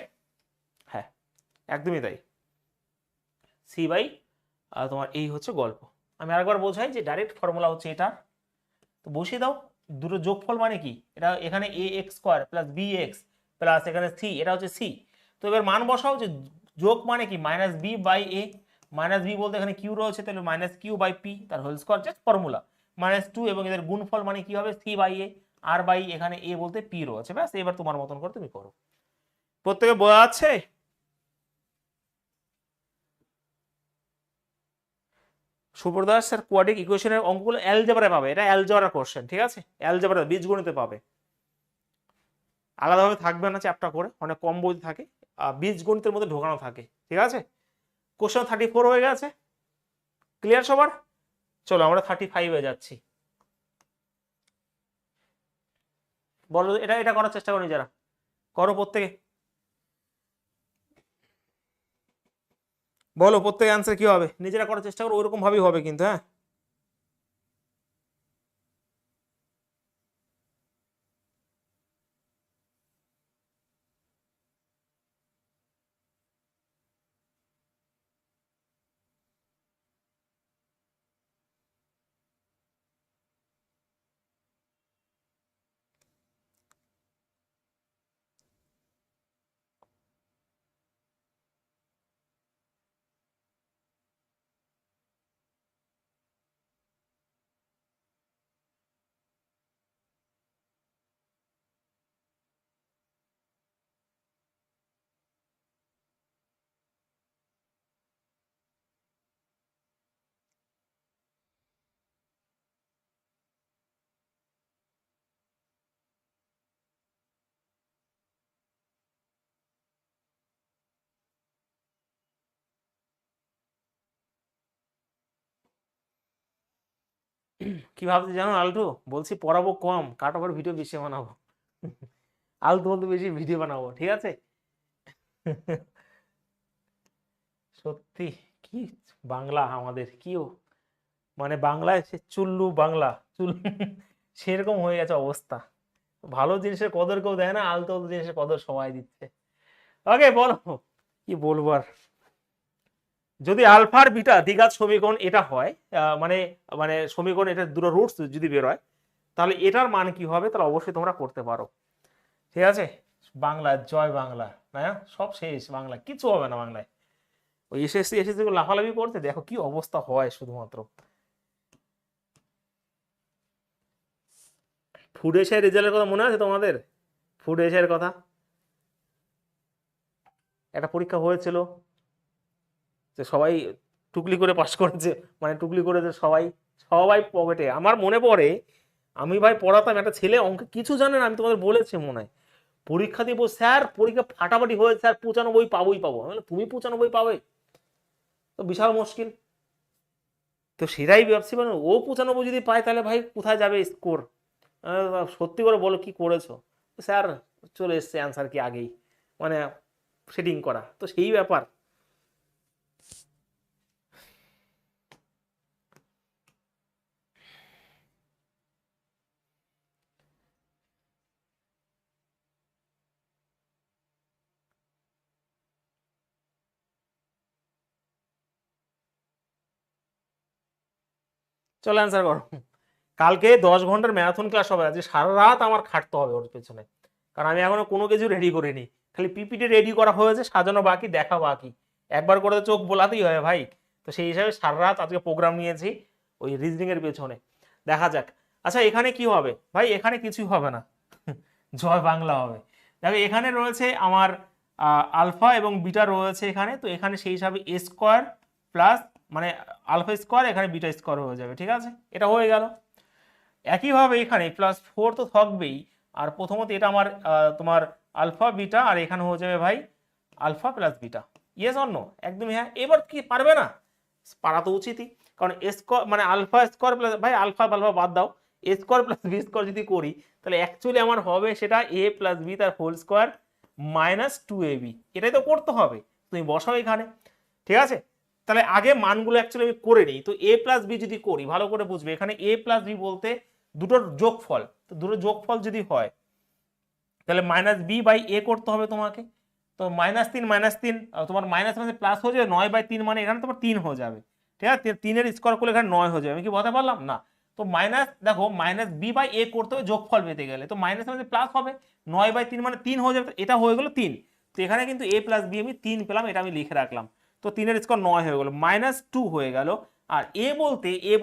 হ্যাঁ একদমই তাই, সি বাই তোমার এই হচ্ছে গল্প। আমি আরেকবার বোঝাই যে ডাইরেক্ট ফর্মুলা হচ্ছে এটা, তো বসিয়ে দাও। দুটো যোগফল মানে কি, এটা এখানে a x square plus b x plus এখানে সি, এটা হচ্ছে সি। তো এবার মান বসাও যে যোগ মানে কি minus B by A, minus B বলতে এখানে কিউ রয়েছে, তাহলে মাইনাস কিউ বাই পি, তার whole square, just formula minus 2, এবং এদের গুণফল মানে কি হবে সি বাই এ, আর বাই এখানে এ বলতে পি রয়েছে, ব্যাস। এবার তোমার মতন করে তুমি করো। প্রত্যেকে বোঝা যাচ্ছে? সুপ্রদাস স্যার কোয়াড্রিক ইকুয়েশনের অঙ্কগুলো অ্যালজেব্রায় পাবে, এটা অ্যালজেব্রা কোশ্চেন, ঠিক আছে, অ্যালজেব্রা বীজগণিতে পাবে, আলাদাভাবে থাকবে না চ্যাপ্টার করে, অনেক কম বই থাকে, বীজগণিতের মধ্যে ঢোকানো থাকে, ঠিক আছে। কোশ্চেন 34 হয়ে গেছে, ক্লিয়ার সবার? চলো আমরা 35-এ যাচ্ছি। বলো এটা এটা করার চেষ্টা করো নিজেরা, করো প্রত্যেকে, বলো প্রত্যেকে অ্যান্সার কি হবে, নিজেরা করার চেষ্টা করো, ওইরকম ভাবেই হবে কিন্তু, হ্যাঁ। কি ভাবছি জানো আলটু, বলছি পড়াবো কম, কাট ওভার ভিডিও বেশি বানাবো। আলতু বলতে বেশি ভিডিও বানাবো, ঠিক আছে। সত্যি কি বাংলা আমাদের, কিও মানে বাংলায় সে চুল্লু বাংলা চুল, সেরকম হয়ে গেছে অবস্থা। ভালো জিনিসের কদর কেউ দেয় না, আলতু আলতু জিনিসের কদর সবাই দিচ্ছে। ওকে বলো, কি বলবো আর। যদি আলফার বিটা দ্বিঘাত সমীকরণ এটা হয়, মানে মানে সমীকরণ এটা দুটো রুটস যদি বের হয়, তাহলে এটার মান কি হবে, তাহলে অবশ্যই তোমরা করতে পারো, ঠিক আছে। বাংলা জয় বাংলা, না সব শেষ, বাংলা কিছু হবে না বাংলায়। ওই এসএসসি এসএসসি লাফালাফি করতে দেখো কি অবস্থা হয় শুধুমাত্র। ফুড এশিয়ার রেজাল্টের কথা মনে আছে তোমাদের? ফুড এশিয়ার কথা, একটা পরীক্ষা হয়েছিল যে সবাই টুকলি করে পাস করেছে, মানে টুকলি করেছে সবাই, সবাই পকেটে। আমার মনে পড়ে আমি ভাই পড়াতাম, একটা ছেলে অঙ্ক কিছু জানে না, আমি তোমাদের বলেছি মনে হয়, পরীক্ষা দিব স্যার, পরীক্ষা ফাটাফাটি হয়েছে স্যার, 95 পাবোই পাবো। তুমি 95 পাবে তো বিশাল মুশকিল। তো সেটাই ভাবছি, মানে ও 95 যদি পায় তাহলে ভাই কোথায় যাবে স্কোর। সত্যি করে বলো কি করেছো স্যার, চলে এসছে অ্যান্সার কি আগেই, মানে সেটিং করা, তো সেই ব্যাপার। চলো অ্যান্সার করো। কালকে 10 ঘন্টার ম্যারাথন ক্লাস হবে, আজকে সারা রাত আমার খাটতে হবে ওর পেছনে, কারণ আমি এখনো কোনো কিছু রেডি করিনি, খালি পিপিটি রেডি করা হয়েছে, সাজানো বাকি, দেখা বাকি, একবার করে চোখ বোলাতেই হয় ভাই। তো সেই হিসাবে সারা রাত আজকে প্রোগ্রাম নিয়েছি ওই রিজনিং এর পেছনে, দেখা যাক। আচ্ছা এখানে কি হবে ভাই, এখানে কিছুই হবে না, জয় বাংলা হবে। দেখো এখানে রয়েছে আমার আলফা এবং বিটা রয়েছে এখানে, তো এখানে সেই হিসাবে এ স্কোয়ার প্লাস মানে আলফা স্কোয়ার, এখানে বিটা স্কোয়ার হয়ে যাবে, ঠিক আছে, এটা হয়ে গেল। একইভাবে এখানে +4 তো থাকবেই, আর প্রথমত এটা আমার তোমার আলফা বিটা, আর এখানে হয়ে যাবে ভাই alpha plus beta. Yes or no? একদমই হ্যাঁ। এবার কি পারবে না? পারা তো উচিতই, কারণ এ স্কোয়ার মানে আলফা স্কোয়ার প্লাস, ভাই আলফা আলফা বাদ দাও, এ স্কোয়ার প্লাস বি স্কোয়ার যদি করি তাহলে অ্যাকচুয়ালি আমার হবে সেটা এ প্লাস বি তার হোল স্কোয়ার মাইনাস 2ab। এটাই তো করতে হবে, তুমি বসাও এখানে। ঠিক আছে, তাহলে আগে মানগুলো অ্যাকচুয়ালি আমি করে নিই। তো এ প্লাস বি যদি করি, ভালো করে বুঝবে, এখানে এ প্লাস বি বলতে দুটোর যোগফল, তো দুটোর যোগফল যদি হয় তাহলে মাইনাস বি বাই এ করতে হবে তোমাকে। তো -3 তোমার মাইনাস মাইনাস প্লাস হয়ে যাবে, 9/3 মানে এখানে তোমার 3 হয়ে যাবে। ঠিক আছে, 3-এর স্কোয়ার করলে এখানে 9 হয়ে যাবে। আমি কি বলতে পারলাম না? তো মাইনাস, দেখো মাইনাস বি বাই এ করতে হবে যোগফল পেতে গেলে, তো মাইনাস মাইনাস প্লাস হবে, 9/3 মানে 3 হয়ে যাবে, এটা হয়ে গেল 3। তো এখানে কিন্তু এ প্লাস বি আমি 3 পেলাম, এটা আমি লিখে রাখলাম। তো 3-এর স্কোয়ার 9 হয়ে গেল, -2 হয়ে গেল। আর এ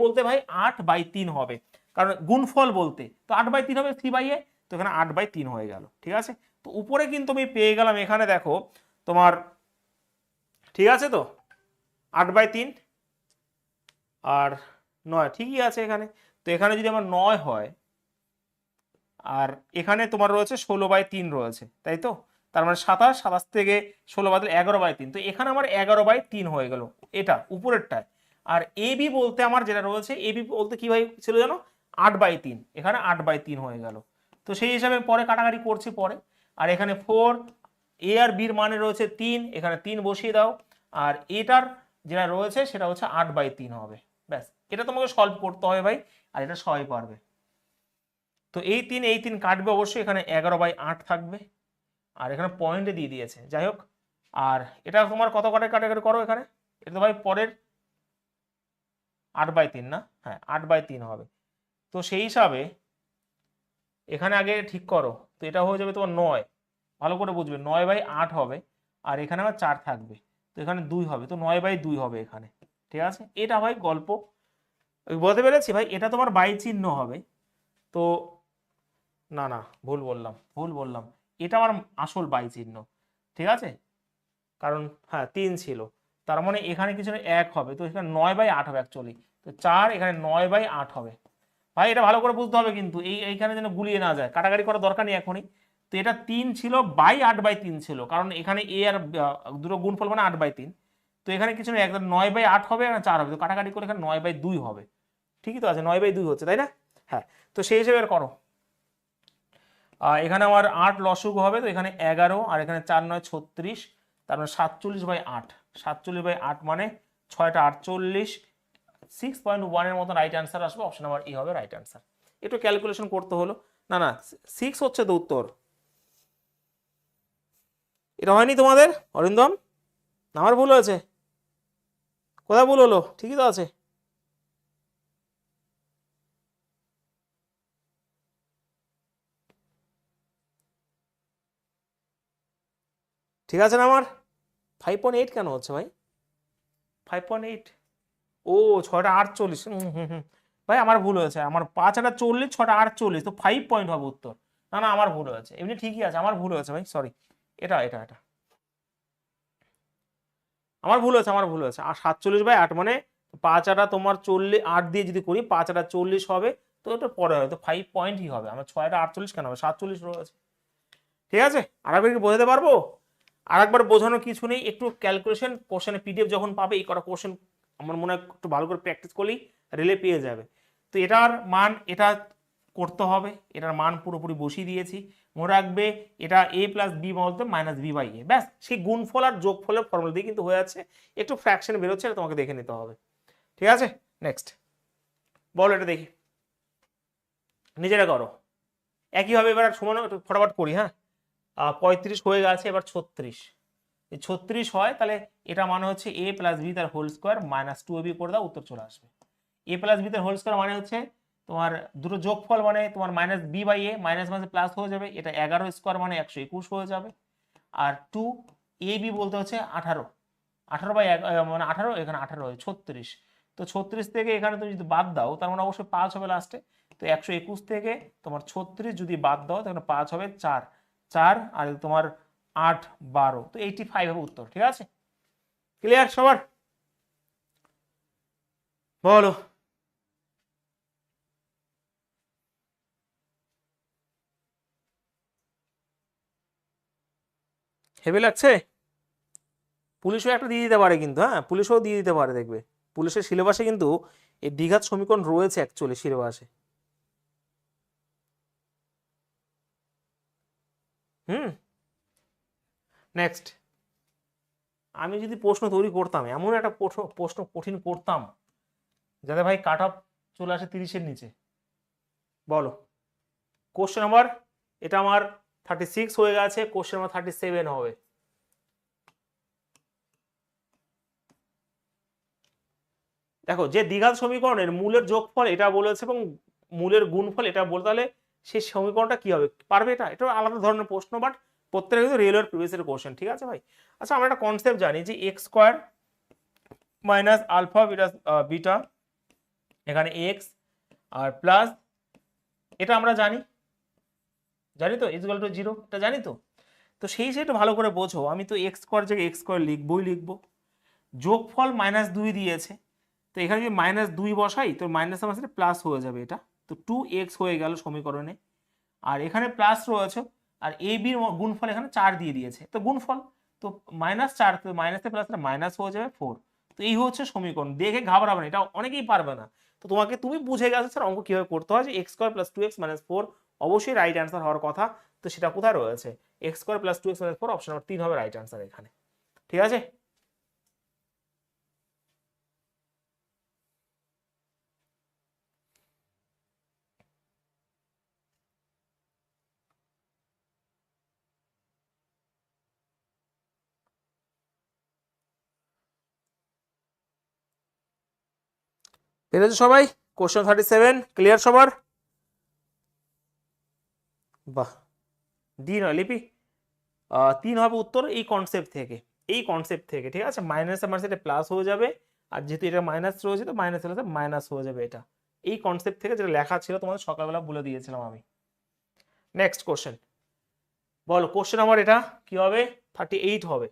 বলতে ভাই 8/3 হবে, কারণ গুণফল বলতে, তো 8/3 হবে 3/a, তো এখানে 8/3 হয়ে গেল। ঠিক আছে, তো উপরে কিন্তু আমি পেয়ে গেলাম, এখানে দেখো তোমার, ঠিক আছে তো 8/3 আর 9 ঠিকই আছে এখানে। তো এখানে যদি আমার 9 হয়, আর এখানে তোমার রয়েছে 16/3 রয়েছে, তাই তো, তার মানে 27 থেকে 16 বাদ 11/3, তো এখানে আমার 11/3 হয়ে গেল, এটা উপরেরটায়। আর এ বি বলতে আমার যেটা রয়েছে, এ বি বলতে কি ভাই ছিল জানো, 8/3, এখানে 8/3 হয়ে গেল। তো সেই হিসাবে পরে কাটাকাটি করছি পরে। আর এখানে 4, এ আর বির মানে রয়েছে 3, এখানে 3 বসিয়ে দাও। আর এটার যেটা রয়েছে সেটা হচ্ছে 8/3 হবে। ব্যাস, এটা তোমাকে সলভ করতে হবে ভাই, আর এটা সবাই পারবে। তো এই তিন কাটবে অবশ্যই, এখানে 11/8 থাকবে, আর এখানে পয়েন্টে দিয়ে দিয়েছে, যাই হোক। আর এটা তোমার কত কাটাকাটি করো এখানে, এটা তো ভাই পরের 8/3 না, হ্যাঁ 8/3 হবে। তো সেই হিসাবে এখানে আগে ঠিক করো, তো এটা হয়ে যাবে তোমার 9, ভালো করে বুঝবে, 9/8 হবে। আর এখানে আমার 4 থাকবে, তো এখানে 2 হবে, তো 9/2 হবে এখানে। ঠিক আছে, এটা ভাই গল্প, বলতে পেরেছি ভাই, এটা তোমার বাই চিহ্ন হবে। তো না না, ভুল বললাম, এটা আমার আসল বাই চিহ্ন। ঠিক আছে, কারণ হ্যাঁ 3 ছিল, তার মানে এখানে কিছু 1 হবে, তো এখানে 9/8 হবে অ্যাকচুয়ালি। তো 4, এখানে 9/8 হবে। ভাই এটা ভালো করে বুঝতে হবে কিন্তু, এইখানে যেন গুলিয়ে না যায়, কাটাকাটি করার দরকার নেই এখনই। তো এটা 3 ছিল বাই 8/3 ছিল, কারণ এখানে এ আর দুটো গুণফল মানে 8/3। তো এখানে কিছু নেই, একদম 9/8 হবে, এখানে 4 হবে, তো কাটাকাটি করে এখানে 9/2 হবে। ঠিকই তো আছে, 9/2 হচ্ছে, তাই না? হ্যাঁ, তো সেই হিসেবে করো। এখানে আমার 8 লসগু হবে, তো এখানে 11, আর এখানে 4 9 36, তার মানে 47/8, 47/8 মানে 6টা 48, 6.1 এর মতো রাইট অ্যান্সার আসবে, অপশন নাম্বার ই হবে রাইট অ্যান্সার। একটু ক্যালকুলেশন করতে হলো, না না 6 হচ্ছে তো উত্তর। এটা হয়নি তোমাদের অরিন্দম? আমার ভুল হয়েছে? কোথায় ভুল হলো? ঠিকই তো আছে। ঠিক আছে না আমার? 5.8 কেন হচ্ছে ভাই? 5.8, ও 6টা 48, ভাই আমার ভুল হয়েছে, আমার 5টা 40, 6টা 48, তো 5 পয়েন্ট হবে উত্তর। না না, আমার ভুল হয়েছে, এমনি ঠিকই আছে, আমার ভুল হয়েছে ভাই, সরি। এটা আমার ভুল হয়েছে। আর 47/8 মানে 5টা তোমার 40, 8 দিয়ে যদি করি 5টা 40 হবে, তো ওটা পরে হবে, তো 5 পয়েন্টই হবে। আমার 6টা 48 কেন হবে, 47 রয়েছে। ঠিক আছে, আরেকবার কি বোঝাতে পারবো? আরেকবার বোঝানোর কিছু নেই, একটু ক্যালকুলেশন কোশ্চেনে পিডিএফ যখন পাবে, এই কটা কোশ্চেন আমার মনে হয় একটু ভালো করে প্র্যাকটিস করলেই রিলে পেয়ে যাবে। তো এটার মান এটা করতে হবে, এটার মান পুরোপুরি বসিয়ে দিয়েছি। মনে রাখবে এটা a প্লাস বি বলতে -b/a, ব্যাস, সেই গুণফল আর যোগফলের ফর্মুলা দিয়ে কিন্তু হয়ে যাচ্ছে। একটু ফ্র্যাকশন বেরোচ্ছে, এটা তোমাকে দেখে নিতে হবে। ঠিক আছে, নেক্সট বলো, এটা দেখি, নিজেরা করো একইভাবে। এবার সমান একটু ফটাফট করি, হ্যাঁ। 35 হয়ে গেছে, এবার 36। 36 হয় তাহলে এটা মানে হচ্ছে a প্লাস বি তার হোল স্কোয়ার -2ab করে দাও, উত্তর চলে আসবে। a প্লাস বি তার হোল স্কোয়ার মানে হচ্ছে তোমার দুটো যোগফল, মানে তোমার -b/a, মাইনাস মাঝে প্লাস হয়ে যাবে, এটা 11 স্কোয়ার মানে 121 হয়ে যাবে। আর 2ab বলতে হচ্ছে 18, 18/1 মানে 18, এখানে 18 হয় 36। তো 36 থেকে এখানে তুমি যদি বাদ দাও, তার মানে অবশ্যই 5 হবে লাস্টে। তো 121 থেকে তোমার 36 যদি বাদ দাও, তাহলে 5 হবে 4, 4 আর তোমার 8 12, তো 85 হবে উত্তর। ঠিক আছে, ক্লিয়ার সবার? বলো। হেভি লাগছে? পুলিশও একটা দিয়ে দিতে পারে কিন্তু, হ্যাঁ পুলিশও দিয়ে দিতে পারে, দেখবে পুলিশের সিলেবাসে কিন্তু এই দ্বিঘাত সমীকরণ রয়েছে অ্যাকচুয়ালি সিলেবাসে। হুম। নেক্সট, আমি যদি প্রশ্ন তৈরি করতাম, এমন একটা প্রশ্ন কঠিন করতাম যাতে ভাই কাট অফ চলে আসে 30-এর নিচে। বলো কোশ্চেন নাম্বার, এটা আমার 36 হয়ে গেছে, কোশ্চেন নাম্বার 37 হবে। দেখো যে দ্বিঘাত সমীকরণের মূলের যোগফল এটা বলেছে এবং মূলের গুণফল এটা বলে, তাহলে সেই সমীকরণটা কি হবে, পারবে? এটা আলাদা ধরনের প্রশ্ন, বাট প্রত্যেকটা কিন্তু রেলওয়ের প্রিভিয়াস কোশ্চেন, ঠিক আছে ভাই? আচ্ছা আমরা একটা কনসেপ্ট জানি যে X square minus alpha beta এখানে এক্স আর প্লাস, এটা আমরা জানি তো ইকুয়াল টু 0, এটা জানি তো। তো সেই সেটা ভালো করে বোঝো, আমি তো এক্স স্কোয়ার জায়গায় এক্স স্কোয়ার লিখবো, যোগফল -2 দিয়েছে, তো এখানে যদি -2 বসাই তো মাইনাস আমার সাথে প্লাস হয়ে যাবে, এটা তো 2x হয়ে গেল সমীকরণে। আর এখানে প্লাস রয়েছে, আর এ বির গুণফল এখানে 4 দিয়ে দিয়েছে, তো গুণফল তো -4, তো মাইনাসে প্লাস মাইনাস হয়ে যাবে 4। তো এই হচ্ছে সমীকরণ, দেখে ঘাবড়াবে না, এটা অনেকেই পারবে না। তো তুমি বুঝে গেছো স্যার অঙ্ক কিভাবে করতে হয়, যে X square plus 2x minus 4 অবশ্যই রাইট অ্যান্সার হওয়ার কথা। তো সেটা কোথায় রয়েছে, x square plus 2x minus 4, option number 3 হবে রাইট অ্যান্সার এখানে, ঠিক আছে? পেরেছো সবাই? কোশ্চেন 37 ক্লিয়ার সবার? বাহ, ডি নয় লিপি, 3 হবে উত্তর, এই কনসেপ্ট থেকে, ঠিক আছে? মাইনাস আমার সাথে প্লাস হয়ে যাবে, আর যেহেতু এটা মাইনাস রয়েছে তো মাইনাস হলে মাইনাস হয়ে যাবে, এটা এই কনসেপ্ট থেকে যেটা লেখা ছিল তোমাদের সকালবেলা বলে দিয়েছিলাম আমি। নেক্সট কোশ্চেন, বলো কোশ্চেন আমার এটা কি হবে, 38 হবে।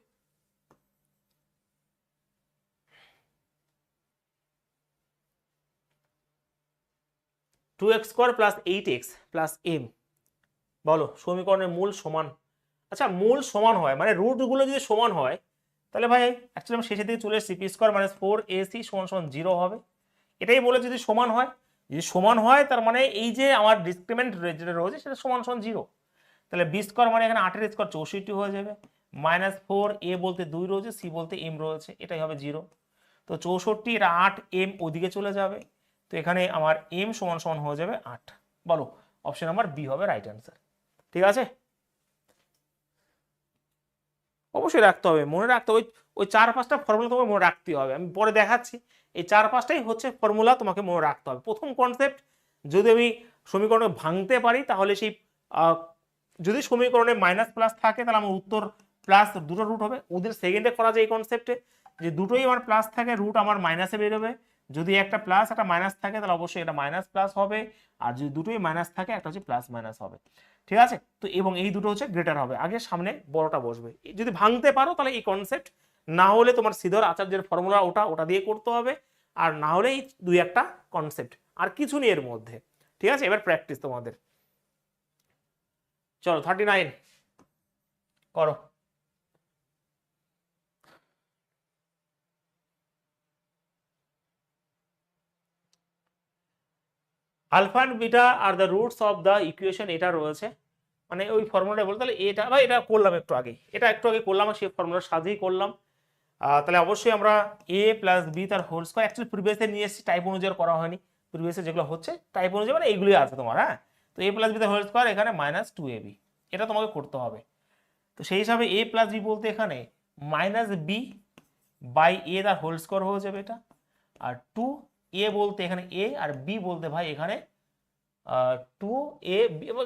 Two X square plus 8x plus M, বলো সমীকরণের মূল সমান। আচ্ছা মূল সমান হয় মানে রুটগুলো যদি সমান হয়, তাহলে ভাই অ্যাকচুয়ালি আমি শেষের দিকে চলে এসেছি, পি স্কোয়ার মাইনাস 4ac সমান 0 হবে। এটাই বলে যদি সমান হয়, যদি সমান হয় তার মানে এই যে আমার ডিসক্রিমেন্ট যেটা রয়েছে সেটা সমান সমান 0। তাহলে বি স্কোয়ার মানে এখানে 8 এর স্কোয়ার 64 হয়ে যাবে, -4 এ বলতে 2 রয়েছে, সি বলতে এম রয়েছে, এটাই হবে 0। তো 64 এটা 8 এম ওদিকে চলে যাবে, তো এখানে আমার এম সমান সমান হয়ে যাবে 8। বলো অপশন নাম্বার বি হবে রাইট অ্যান্সার, ঠিক আছে? অবশ্যই রাখতে হবে, মনে রাখতে হবে, ওই 4-5টা ফর্মুলা তোমাকে মনে রাখতে হবে, আমি পরে দেখাচ্ছি। এই 4-5টাই হচ্ছে ফর্মুলা, তোমাকে মনে রাখতে হবে। প্রথম কনসেপ্ট, যদি আমি সমীকরণে ভাঙতে পারি তাহলে সেই যদি সমীকরণে মাইনাস প্লাস থাকে তাহলে আমার উত্তর প্লাস দুটো রুট হবে। ওদের সেকেন্ডে করা যায় এই কনসেপ্টে, যে দুটোই আমার প্লাস থাকে, রুট আমার মাইনাসে বেরোবে। যদি একটা প্লাস একটা মাইনাস থাকে তাহলে অবশ্যই এটা মাইনাস প্লাস হবে, আর যদি দুটোই মাইনাস থাকে একটা হচ্ছে প্লাস মাইনাস হবে, ঠিক আছে? তো এবং এই দুটো হচ্ছে গ্রেটার হবে, আগে সামনে বড়টা বসবে। যদি ভাঙতে পারো তাহলে এই কনসেপ্ট, না হলে তোমার শ্রীধর আচার্যের ফর্মুলা ওটা দিয়ে করতে হবে, আর না হলে এই 2-1টা কনসেপ্ট, আর কিছু নেই এর মধ্যে, ঠিক আছে? এবার প্র্যাকটিস তোমাদের, চলো 39 করো। Alpha and beta are the roots of the equation, এটা রয়েছে, মানে ওই ফর্মুলাটা বলতে, তাহলে এটা ভাই এটা করলাম একটু আগে করলাম, সেই ফর্মুলার সাথেই করলাম। তাহলে অবশ্যই আমরা এ প্লাস বি তার হোল স্কোয়ার, অ্যাকচুয়ালি প্রিভিয়াসে নিয়ে এসেছি, টাইপ অনুযায়ী করা হয়নি, প্রিভিয়াসে যেগুলো হচ্ছে টাইপ অনুযায়ী মানে এইগুলি আছে তোমার, হ্যাঁ? তো এ প্লাস বি তার হোল স্কোয়ার এখানে -2ab, এটা তোমাকে করতে হবে। তো সেই হিসাবে এ প্লাস বি বলতে এখানে -b বাই এ তার হোল স্কোয়ার হয়ে যাবে এটা, আর 2a বলতে এখানে এ, আর বি বলতে ভাই এখানে 2a,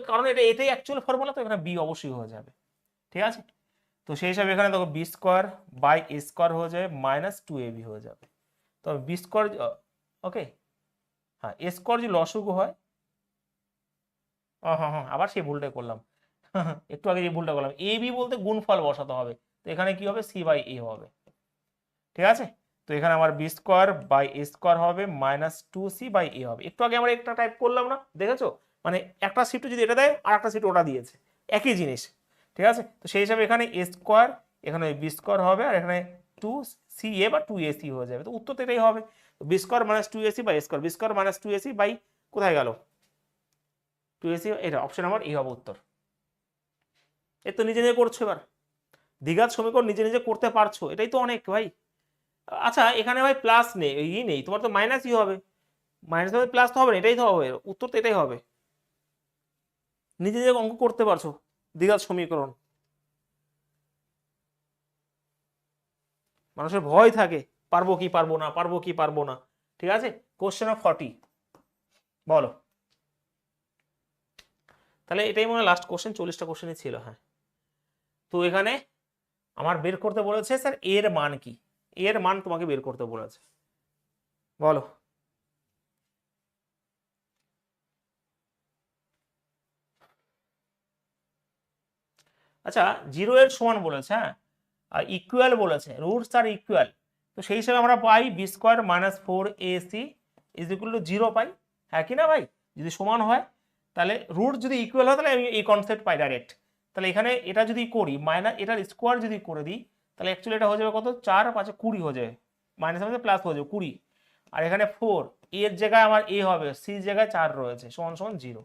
কারণ এটাই অ্যাকচুয়াল ফর্মুলা, তো এখানে বি অবশ্যই হয়ে যাবে, ঠিক আছে? তো সেই হিসাবে এখানে দেখো B square by A square হয়ে যাবে -2ab হয়ে যাবে। তো বি স্কোয়ার, ওকে, হ্যাঁ এ স্কোয়ার যদি লসগু হয়, হ্যাঁ আবার সেই ভুলটাই করলাম একটু আগে যে ভুলটা করলাম, এ বি বলতে গুণফল বসাতে হবে, তো এখানে কি হবে, সি বাই এ হবে, ঠিক আছে? তো এখানে আমার B square by A square হবে -2c বাই এ হবে। একটু আগে আমরা একটা টাইপ করলাম না, দেখেছো? মানে একটা শিফট যদি এটা দেয় আর একটা শিফট ওটা দিয়েছে, একই জিনিস, ঠিক আছে, তো সেই হিসাবে এখানে এ স্কোয়ার, এখানে বি স্কোয়ার হবে, আর এখানে 2ca বা 2ac হয়ে যাবে। তো উত্তর তো এটাই হবে, B square minus 2ac by square, B square minus 2ac by কোথায় গেল 2ac, এটা অপশন নাম্বার এই হবে উত্তর। এ তো নিজে নিজে করছো, এবার দ্বিঘাত সমীকরণ নিজে নিজে করতে পারছো, এটাই তো অনেক ভাই। আচ্ছা এখানে ভাই প্লাস নেই, ই নেই, তোমার তো মাইনাসই হবে, মাইনাস হবে প্লাস তো হবে না, এটাই তো হবে উত্তর, তো এটাই হবে। নিজে নিজে অঙ্ক করতে পারছো দ্বিঘাত সমীকরণ। মানুষের ভয় থাকে পারবো কি পারবো না, পারবো কি পারবো না। ঠিক আছে, কোশ্চেন অফ 40 বলো। তাহলে এটাই মনে হয় লাস্ট কোশ্চেন, 40টা কোশ্চেনই ছিল। হ্যাঁ, তো এখানে আমার বের করতে বলেছে স্যার এর মান কি, এর মান তোমাকে বের করতে বলেছে, বলো। আচ্ছা 0 এর সমান বলেছে, হ্যাঁ, আর ইকুয়াল বলেছে, রুটস আর ইকুয়াল, তো সেই হিসাবে আমরা পাই b square minus 4ac is equal to 0 পাই, হ্যাঁ কি না ভাই? যদি সমান হয় তাহলে রুট যদি ইকুয়াল হয় তাহলে আমি এই কনসেপ্ট পাই ডাইরেক্ট। তাহলে এখানে এটা যদি করি মাইনাস এটার স্কোয়ার যদি করে দিই, তাহলে অ্যাকচুয়ালি এটা হয়ে যাবে কত, 4 5 20 হয়ে যাবে, মাইনাস মাইনাস প্লাস হয়ে যাবে 20, আর এখানে 4 এর জায়গায় আমার এ হবে, সি জায়গায় 4 রয়েছে, সমান সমান 0।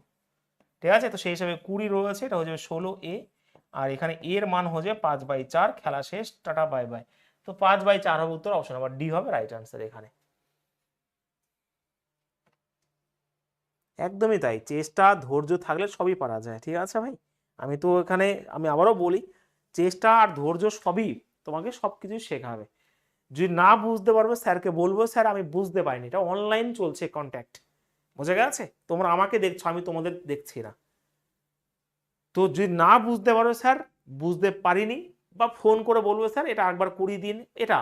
ঠিক আছে, তো সেই হিসাবে 20 রয়েছে, এটা হয়ে যাবে 16a, আর এখানে এর মান হচ্ছে 5/4, খেলা শেষ, টাটা বাই বাই। তো 5/4 হবে উত্তর, অপশন নাম্বার ডি হবে রাইট আনসার এখানে। একদমই তাই, চেষ্টা ধৈর্য থাকলে সবই পারা যায়। ঠিক আছে ভাই, আমি তো এখানে আমি আবারও বলি, চেষ্টা আর ধৈর্য সবই তোমাকে সব কিছু শেখাবে। যদি না বুঝতে পারবে স্যারকে বলবো, স্যার আমি বুঝতে পারিনি, এটা অনলাইন চলছে কন্ট্যাক্ট, বোঝা গেছে? তোমরা আমাকে দেখছো, আমি তোমাদের দেখছি না। তো যদি না বুঝতে পারো স্যার বুঝতে পারিনি, বা ফোন করে বলবো স্যার এটা একবার করিয়ে দিন, এটা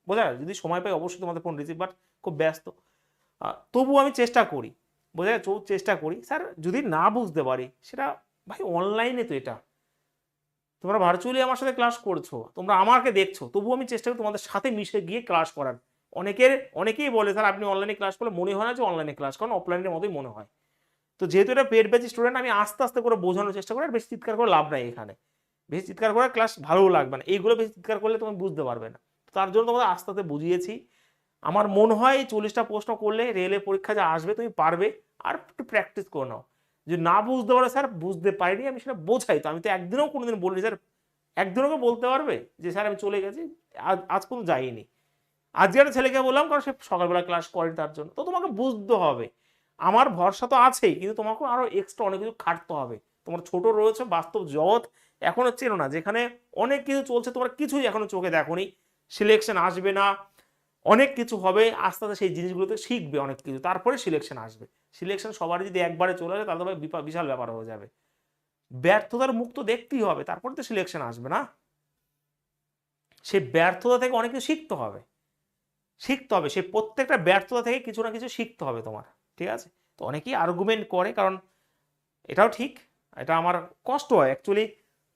বোঝা যায়। যদি সময় পাই অবশ্যই তোমাদের ফোন রিসিভ, বাট খুব ব্যস্ত, তবু আমি চেষ্টা করি, বোঝা যাচ্ছে, চেষ্টা করি স্যার। যদি না বুঝতে পারি সেটা ভাই অনলাইনে তো, এটা তোমরা ভার্চুয়ালি আমার সাথে ক্লাস করছো, তোমরা আমাকে দেখছো, তবু আমি চেষ্টা করি তোমাদের সাথে মিশে গিয়ে ক্লাস করার। অনেকেই বলে স্যার আপনি অনলাইনে ক্লাস করলে মনে হয় না যে অনলাইনে ক্লাস করেন, অফলাইনের মতোই মনে হয়। তো যেহেতু এটা পেড ব্যাচ স্টুডেন্ট, আমি আস্তে আস্তে করে বোঝানোর চেষ্টা করি, আর বেশি চিৎকার করে লাভ নাই এখানে, বেশি চিৎকার করে ক্লাস ভালোও লাগবে না, এইগুলো বেশি চিৎকার করলে তুমি বুঝতে পারবে না। তার জন্য তোমাদের আস্তে আস্তে বুঝিয়েছি। আমার মনে হয় 40টা প্রশ্ন করলে রেলের পরীক্ষা যা আসবে তুমি পারবে, আর একটু প্র্যাকটিস করে নাও। যদি না বুঝতে পারো স্যার বুঝতে পারিনি, আমি সেটা বোঝাই, তো আমি তো একদিনও কোনোদিন বলিনি স্যার, একদিনও বলতে পারবে যে স্যার আমি চলে গেছি, আজ পর্যন্ত যাইনি। আজকে একটা ছেলেকে বললাম কারণ সে সকালবেলা ক্লাস করেনি, তার জন্য। তো তোমাকে বুঝতে হবে, আমার ভরসা তো আছেই, কিন্তু তোমাকে আরো এক্সট্রা অনেক কিছু খাটতে হবে। তোমার ছোট রয়েছে বাস্তব জগৎ এখনো চেনো না, যেখানে অনেক কিছু চলছে, তোমার কিছুই এখনো চোখে দেখোনি, সিলেকশন আসবে না, অনেক কিছু হবে, আস্তে আস্তে সেই জিনিসগুলোতে শিখবে অনেক কিছু, তারপরে সিলেকশন আসবে। সিলেকশন সবার যদি একবারে চলে আসে তাহলে ভাই বিশাল ব্যাপার হয়ে যাবে। ব্যর্থতার মুখ তো দেখতেই হবে, তারপরে তো সিলেকশন আসবে না। সেই ব্যর্থতা থেকে অনেক কিছু শিখতে হবে, সেই প্রত্যেকটা ব্যর্থতা থেকে কিছু না কিছু শিখতে হবে তোমার। ঠিক আছে, তো অনেকেই আর্গুমেন্ট করে, কারণ এটাও ঠিক, এটা আমার কষ্ট হয় অ্যাকচুয়ালি,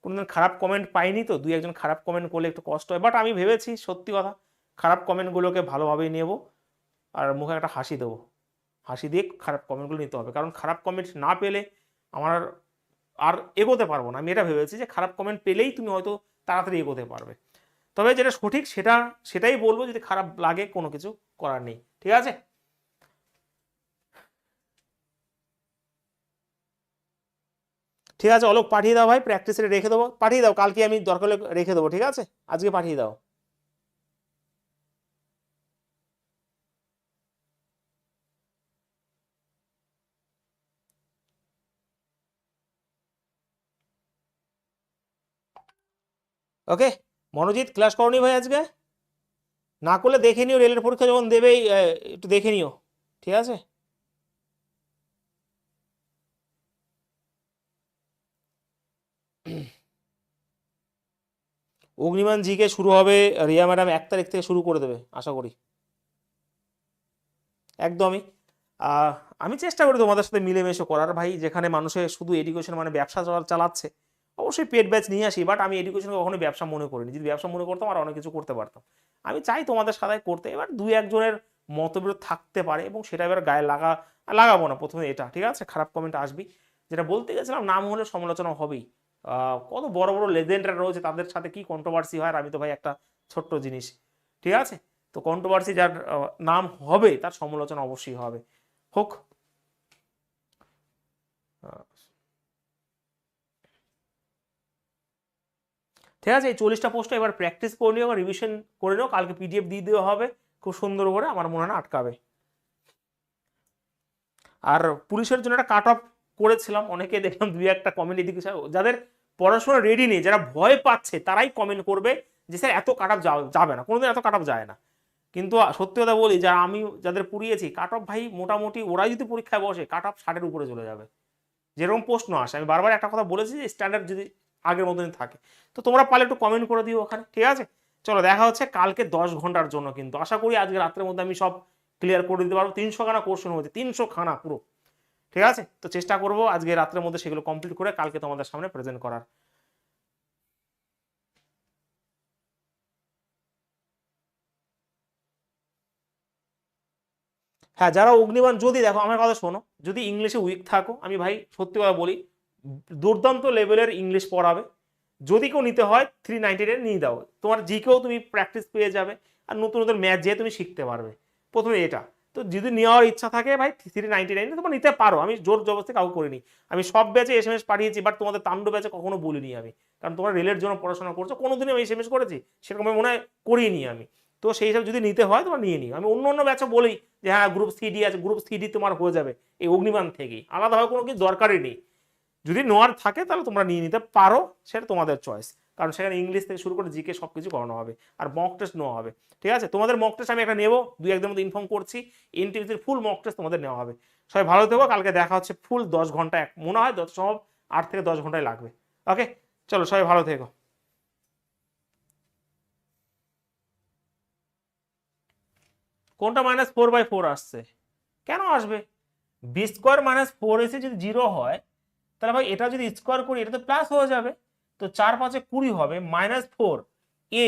কোনোদিন খারাপ কমেন্ট পাইনি, তো দুই একজন খারাপ কমেন্ট করলে একটু কষ্ট হয়, বাট আমি ভেবেছি সত্যি কথা, খারাপ কমেন্টগুলোকে ভালোভাবেই নেব, আর মুখে একটা হাসি দেবো, হাসি দিয়ে খারাপ কমেন্টগুলো নিতে হবে, কারণ খারাপ কমেন্ট না পেলে আমার আর এগোতে পারবো না। আমি এটা ভেবেছি যে খারাপ কমেন্ট পেলেই তুমি হয়তো তাড়াতাড়ি এগোতে পারবে। তবে যেটা সঠিক সেটাই বলবো, যদি খারাপ লাগে কোনো কিছু করার নেই। ঠিক আছে, ঠিক আছে অলোক, পাঠিয়ে দাও ভাই, প্র্যাকটিসে রেখে দেবো, পাঠিয়ে দাও, কালকে আমি দরকার হলে রেখে দেবো। ঠিক আছে, আজকে পাঠিয়ে দাও। ওকে, মনোজিৎ ক্লাস করনি ভাই আজকে? না করলে দেখে নিও, রেলের পরীক্ষা যখন দেবেই একটু দেখে নিও। ঠিক আছে, অগ্নিমান জিকে শুরু হবে, রিয়া ম্যাডাম 1 তারিখ থেকে শুরু করে দেবে আশা করি। একদমই, আমি চেষ্টা করি তোমাদের সাথে মিলেমিশে করার ভাই, যেখানে মানুষের শুধু এডুকেশন মানে ব্যবসা চালাচ্ছে, অবশ্যই পেড ব্যাচ নিয়ে আসি, বাট আমি এডুকেশনকে কখনোই ব্যবসা মনে করিনি। যদি ব্যবসা মনে করতাম আর অনেক কিছু করতে পারতাম। আমি চাই তোমাদের সাথে করতে, এবার দুই একজনের মতবিরোধ থাকতে পারে, এবং সেটা এবার গায়ে লাগাবো না প্রথমে, এটা ঠিক আছে, খারাপ কমেন্ট আসবি, যেটা বলতে গেছিলাম, নাম হলে সমালোচনা হবেই, কত বড় বড় লেজেন্ডরা রয়েছে, তাদের সাথে কি কন্ট্রোভার্সি হয়, আর আমি তো ভাই একটা ছোট্ট জিনিস, ঠিক আছে। তো কন্ট্রোভার্সি যার নাম হবে তার সমালোচনা অবশ্যই হবে, হোক। আহ, ঠিক আছে, এই 40টা পোস্টটা এবার প্র্যাকটিস করে নিও, রিভিশন করে নিও, কালকে পিডিএফ দিয়ে দেওয়া হবে খুব সুন্দর করে, আমার মনে হয় না আটকাবে। আর পুলিশের জন্য একটা কাট অফ করেছিলাম, অনেকে দেখলাম দুই একটা কমেন্ট এদিকে, যাদের পড়াশোনা রেডি নেই, যারা ভয় পাচ্ছে তারাই কমেন্ট করবে যে স্যার এত কাট অফ যাবে না, কোনোদিন এত কাট অফ যায় না। কিন্তু সত্যি কথা বলি, যারা আমি যাদের পড়িয়েছি, কাট অফ ভাই মোটামুটি ওরাই যদি পরীক্ষায় বসে কাট অফ 60-এর উপরে চলে যাবে, যেরকম প্রশ্ন আসে। আমি বারবার একটা কথা বলেছি যে স্ট্যান্ডার্ড যদি আগের মতনই থাকে। তো তোমরা পারলে একটু কমেন্ট করে দিও ওখানে, ঠিক আছে। চলো দেখা হচ্ছে কালকে 10 ঘন্টার জন্য, কিন্তু আশা করি আজকে রাত্রের মধ্যে আমি সব ক্লিয়ার করে দিতে পারবো। 300 খানা কোশ্চেন হয়েছে, 300 খানা পুরো, ঠিক আছে। তো চেষ্টা করবো আজকে রাত্রের মধ্যে সেগুলো কমপ্লিট করে কালকে তোমাদের সামনে প্রেজেন্ট করার। হ্যাঁ, যারা অগ্নিবাণ, যদি দেখো আমার কথা শোনো, যদি ইংলিশে উইক থাকো, আমি ভাই সত্যি কথা বলি, দুর্দান্ত লেভেলের ইংলিশ পড়াবে। যদি কেউ নিতে হয় 399 নিয়ে দাও, তোমার জিকেও তুমি প্র্যাকটিস পেয়ে যাবে, আর নতুন নতুন ম্যাথ যে তুমি শিখতে পারবে। প্রথমে এটা, তো যদি নেওয়ার ইচ্ছা থাকে ভাই 399 তোমরা নিতে পারো, আমি জোর জবরদস্তি কাউকে করিনি। আমি সব ব্যাচে এসএমএস পাঠিয়েছি, বাট তোমাদের তাণ্ডব ব্যাচে কখনো বলিনি আমি, কারণ তোমরা রেলের জন্য পড়াশোনা করছো, কোনোদিনই আমি এসএমএস করেছি সেরকম আমি মনে হয় করিনি আমি। তো সেই হিসাবে যদি নিতে হয় তোমরা নিয়ে নিও। আমি অন্য অন্য ব্যাচে বলি যে হ্যাঁ গ্রুপ সিডি আছে, গ্রুপ সিডি তোমার হয়ে যাবে এই অগ্নিবাণ থেকেই, আলাদাভাবে কোনো কিছু দরকারই নেই। যদি নেওয়ার থাকে তাহলে তোমরা নিয়ে নিতে পারো, সেটা তোমাদের চয়েস, কারণ সেখানে ইংলিশ থেকে শুরু করে জিকে সব কিছু করানো হবে, আর মক টেস্ট নেওয়া হবে, ঠিক আছে। তোমাদের মক টেস্ট আমি একটা নেবো, 2-1 দিনের মধ্যে ইনফর্ম করছি। এনটিভিসির ফুল মক টেস্ট তোমাদের নেওয়া হবে। সবাই ভালো থেকো, কালকে দেখা হচ্ছে ফুল 10 ঘন্টা, মনে হয় যত সম্ভব 8 থেকে 10 ঘন্টায় লাগবে। ওকে, চলো সবাই ভালো থেকো। কোনটা -4/4 আসছে? কেন আসবে? b² - 4 এসে যদি 0 হয়, তাহলে ভাই এটা যদি স্কোয়ার করি এটা তো প্লাস হয়ে যাবে। তো 4×5=20 হবে, -4 এ,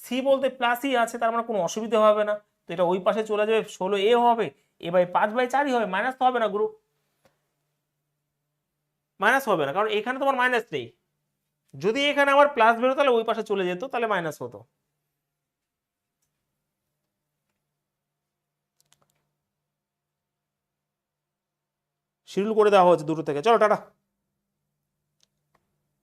সি বলতে প্লাসই আছে, তার মানে কোনো অসুবিধা হবে না। তো এটা ওই পাশে চলে যাবে, 16 হবে, a/5/4 হবে, মাইনাস তো হবে না গ্রুপ, মাইনাস হবে না, কারণ এখানে তোমার মাইনাস নেই। যদি এখানে আমার প্লাস বেরো তাহলে ওই পাশে চলে যেত, তাহলে মাইনাস হতো। শিডিউল করে দেওয়া হচ্ছে 2টো থেকে। চলো টাটা।